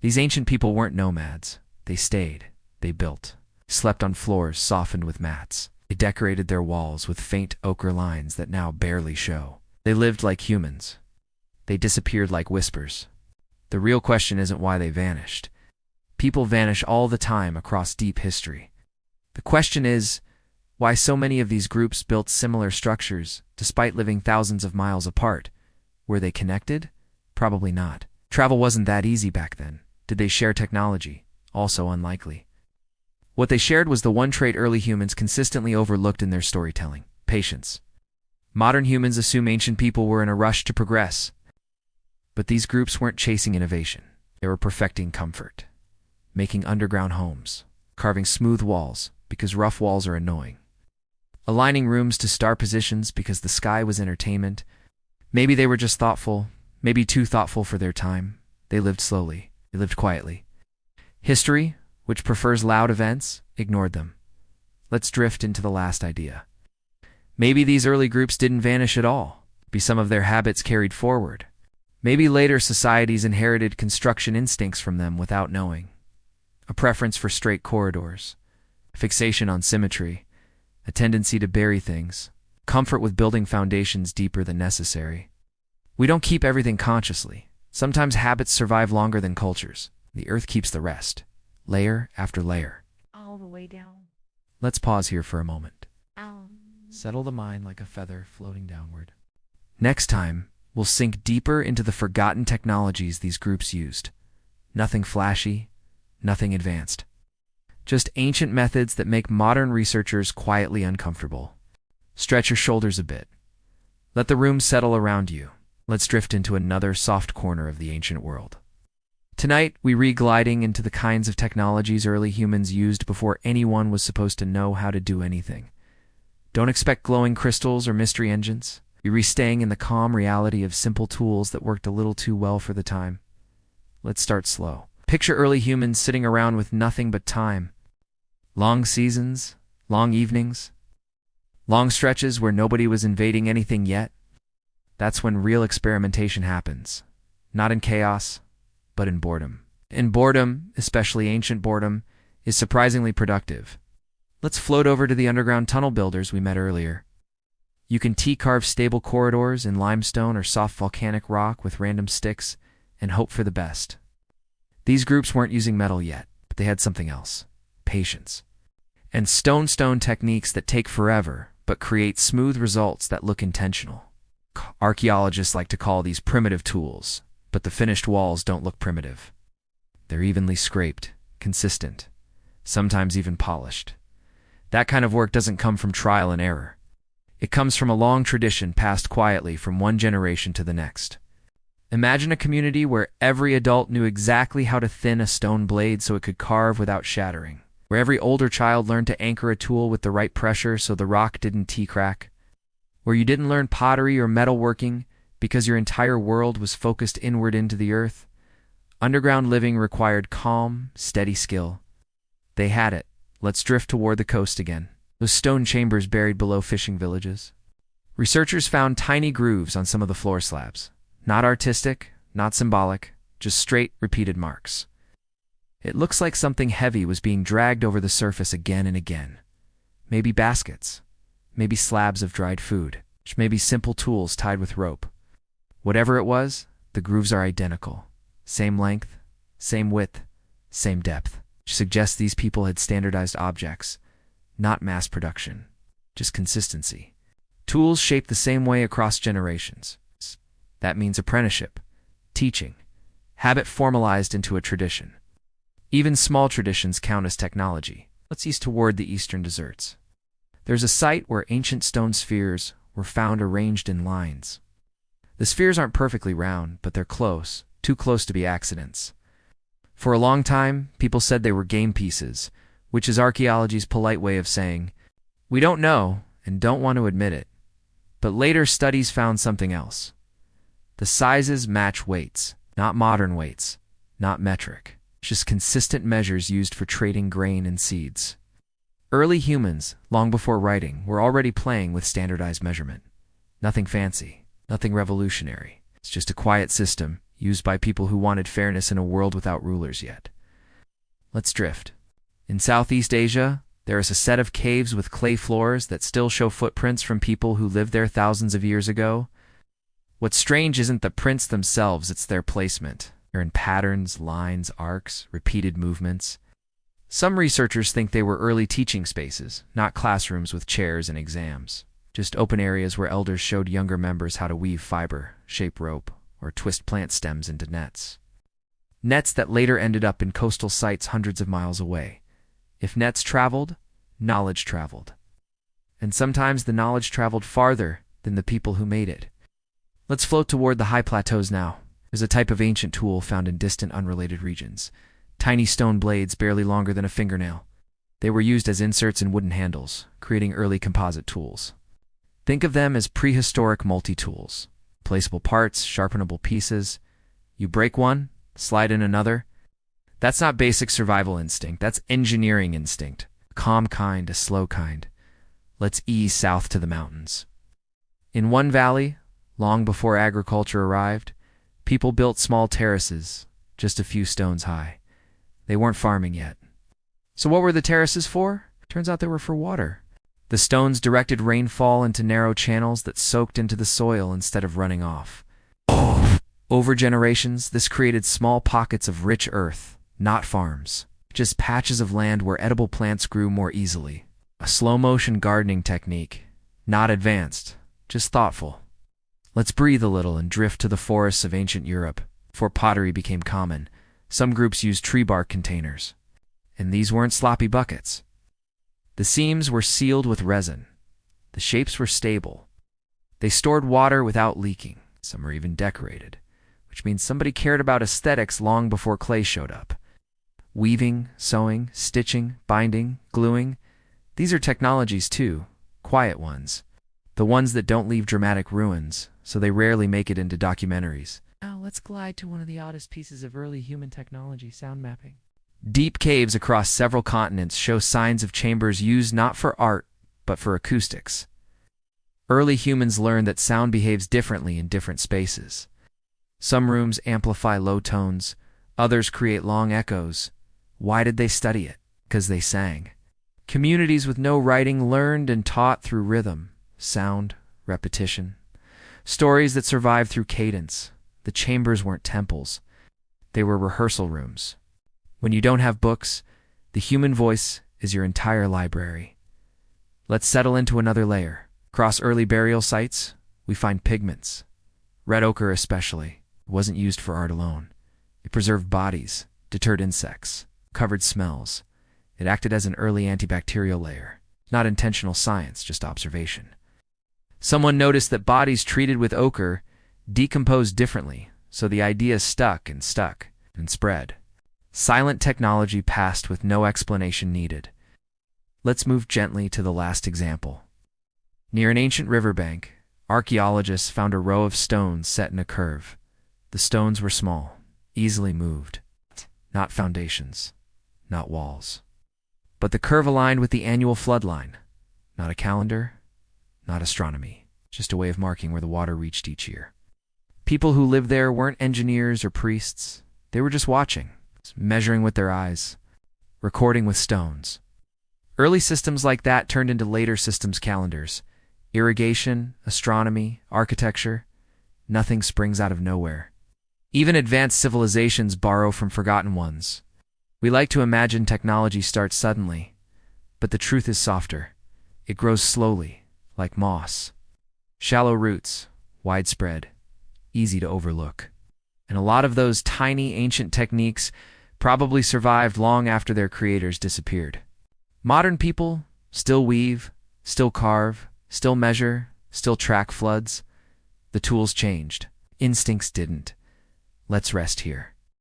These ancient people weren't nomads. They stayed, they built, slept on floors softened with mats. They decorated their walls with faint ochre lines that now barely show. They lived like humans. They disappeared like whispers. The real question isn't why they vanished. People vanish all the time across deep history. The question is, why so many of these groups built similar structures, despite living thousands of miles apart? Were they connected? Probably not. Travel wasn't that easy back then. Did they share technology? Also unlikely. What they shared was the one trait early humans consistently overlooked in their storytelling: patience. Modern humans assume ancient people were in a rush to progress. But these groups weren't chasing innovation. They were perfecting comfort. Making underground homes. Carving smooth walls, because rough walls are annoying. Aligning rooms to star positions because the sky was entertainment. Maybe they were just thoughtful, maybe too thoughtful for their time. They lived slowly. They lived quietly. History, which prefers loud events, ignored them. Let's drift into the last idea. Maybe these early groups didn't vanish at all. Maybe some of their habits carried forward. Maybe later societies inherited construction instincts from them without knowing. A preference for straight corridors, a fixation on symmetry, a tendency to bury things, comfort with building foundations deeper than necessary. We don't keep everything consciously. Sometimes habits survive longer than cultures. The earth keeps the rest, layer after layer. All the way down. Let's pause here for a moment. Down. Settle the mind like a feather floating downward. Next time, we'll sink deeper into the forgotten technologies these groups used. Nothing flashy, nothing advanced. Just ancient methods that make modern researchers quietly uncomfortable. Stretch your shoulders a bit. Let the room settle around you. Let's drift into another soft corner of the ancient world. Tonight, we re-gliding into the kinds of technologies early humans used before anyone was supposed to know how to do anything. Don't expect glowing crystals or mystery engines. Be re-staying in the calm reality of simple tools that worked a little too well for the time. Let's start slow. Picture early humans sitting around with nothing but time. Long seasons, long evenings, long stretches where nobody was invading anything yet. That's when real experimentation happens. Not in chaos, but in boredom. And boredom, especially ancient boredom, is surprisingly productive. Let's float over to the underground tunnel builders we met earlier. You can T-carve stable corridors in limestone or soft volcanic rock with random sticks and hope for the best. These groups weren't using metal yet, but they had something else. patience. And stone techniques that take forever, but create smooth results that look intentional. Archaeologists like to call these primitive tools, but the finished walls don't look primitive. They're evenly scraped, consistent, sometimes even polished. That kind of work doesn't come from trial and error. It comes from a long tradition passed quietly from one generation to the next. Imagine a community where every adult knew exactly how to thin a stone blade so it could carve without shattering, where every older child learned to anchor a tool with the right pressure so the rock didn't T-crack, where you didn't learn pottery or metalworking because your entire world was focused inward into the earth. Underground living required calm, steady skill. They had it. Let's drift toward the coast again. Those stone chambers buried below fishing villages. Researchers found tiny grooves on some of the floor slabs. Not artistic, not symbolic, just straight, repeated marks. It looks like something heavy was being dragged over the surface again and again. Maybe baskets. Maybe slabs of dried food. Maybe simple tools tied with rope. Whatever it was, the grooves are identical. Same length, same width, same depth. Which suggests these people had standardized objects, not mass production, just consistency. Tools shaped the same way across generations. That means apprenticeship, teaching, habit formalized into a tradition. Even small traditions count as technology. Let's east toward the eastern deserts. There's a site where ancient stone spheres were found arranged in lines. The spheres aren't perfectly round, but they're close, too close to be accidents. For a long time, people said they were game pieces, which is archaeology's polite way of saying, we don't know and don't want to admit it. But later studies found something else. The sizes match weights, not modern weights, not metric, just consistent measures used for trading grain and seeds. Early humans, long before writing, were already playing with standardized measurement. Nothing fancy, nothing revolutionary. It's just a quiet system used by people who wanted fairness in a world without rulers yet. Let's drift. In Southeast Asia, there is a set of caves with clay floors that still show footprints from people who lived there thousands of years ago. What's strange isn't the prints themselves, it's their placement. They're in patterns, lines, arcs, repeated movements. Some researchers think they were early teaching spaces, not classrooms with chairs and exams. Just open areas where elders showed younger members how to weave fiber, shape rope, or twist plant stems into nets. Nets that later ended up in coastal sites hundreds of miles away. If nets traveled, knowledge traveled. And sometimes the knowledge traveled farther than the people who made it. Let's float toward the high plateaus now. There's a type of ancient tool found in distant, unrelated regions. Tiny stone blades barely longer than a fingernail. They were used as inserts in wooden handles, creating early composite tools. Think of them as prehistoric multi-tools. Placeable parts, sharpenable pieces. You break one, slide in another. That's not basic survival instinct, that's engineering instinct. A calm kind, a slow kind. Let's ease south to the mountains. In one valley, long before agriculture arrived, people built small terraces, just a few stones high. They weren't farming yet. So what were the terraces for? Turns out they were for water. The stones directed rainfall into narrow channels that soaked into the soil instead of running off. Over generations, this created small pockets of rich earth, not farms, just patches of land where edible plants grew more easily. A slow-motion gardening technique, not advanced, just thoughtful. Let's breathe a little and drift to the forests of ancient Europe. Before pottery became common, some groups used tree bark containers. And these weren't sloppy buckets. The seams were sealed with resin. The shapes were stable. They stored water without leaking. Some were even decorated, which means somebody cared about aesthetics long before clay showed up. Weaving, sewing, stitching, binding, gluing. These are technologies too, quiet ones. The ones that don't leave dramatic ruins, so they rarely make it into documentaries. Now let's glide to one of the oddest pieces of early human technology, sound mapping. Deep caves across several continents show signs of chambers used not for art, but for acoustics. Early humans learned that sound behaves differently in different spaces. Some rooms amplify low tones, others create long echoes. Why did they study it? Because they sang. Communities with no writing learned and taught through rhythm, sound, repetition. Stories that survived through cadence. The chambers weren't temples. They were rehearsal rooms. When you don't have books, the human voice is your entire library. Let's settle into another layer. Across early burial sites, we find pigments. Red ochre especially wasn't used for art alone. It preserved bodies, deterred insects, covered smells. It acted as an early antibacterial layer. Not intentional science, just observation. Someone noticed that bodies treated with ochre decomposed differently, so the idea stuck and spread. Silent technology passed with no explanation needed. Let's move gently to the last example. Near an ancient riverbank, archaeologists found a row of stones set in a curve. The stones were small, easily moved. Not foundations, not walls. But the curve aligned with the annual flood line. Not a calendar, not astronomy, just a way of marking where the water reached each year. People who lived there weren't engineers or priests. They were just watching, measuring with their eyes, recording with stones. Early systems like that turned into later systems calendars. Irrigation, astronomy, architecture, nothing springs out of nowhere. Even advanced civilizations borrow from forgotten ones. We like to imagine technology starts suddenly, but the truth is softer. It grows slowly, like moss. Shallow roots, widespread, easy to overlook. And a lot of those tiny ancient techniques probably survived long after their creators disappeared. Modern people still weave, still carve, still measure, still track floods. The tools changed. Instincts didn't. Let's rest here.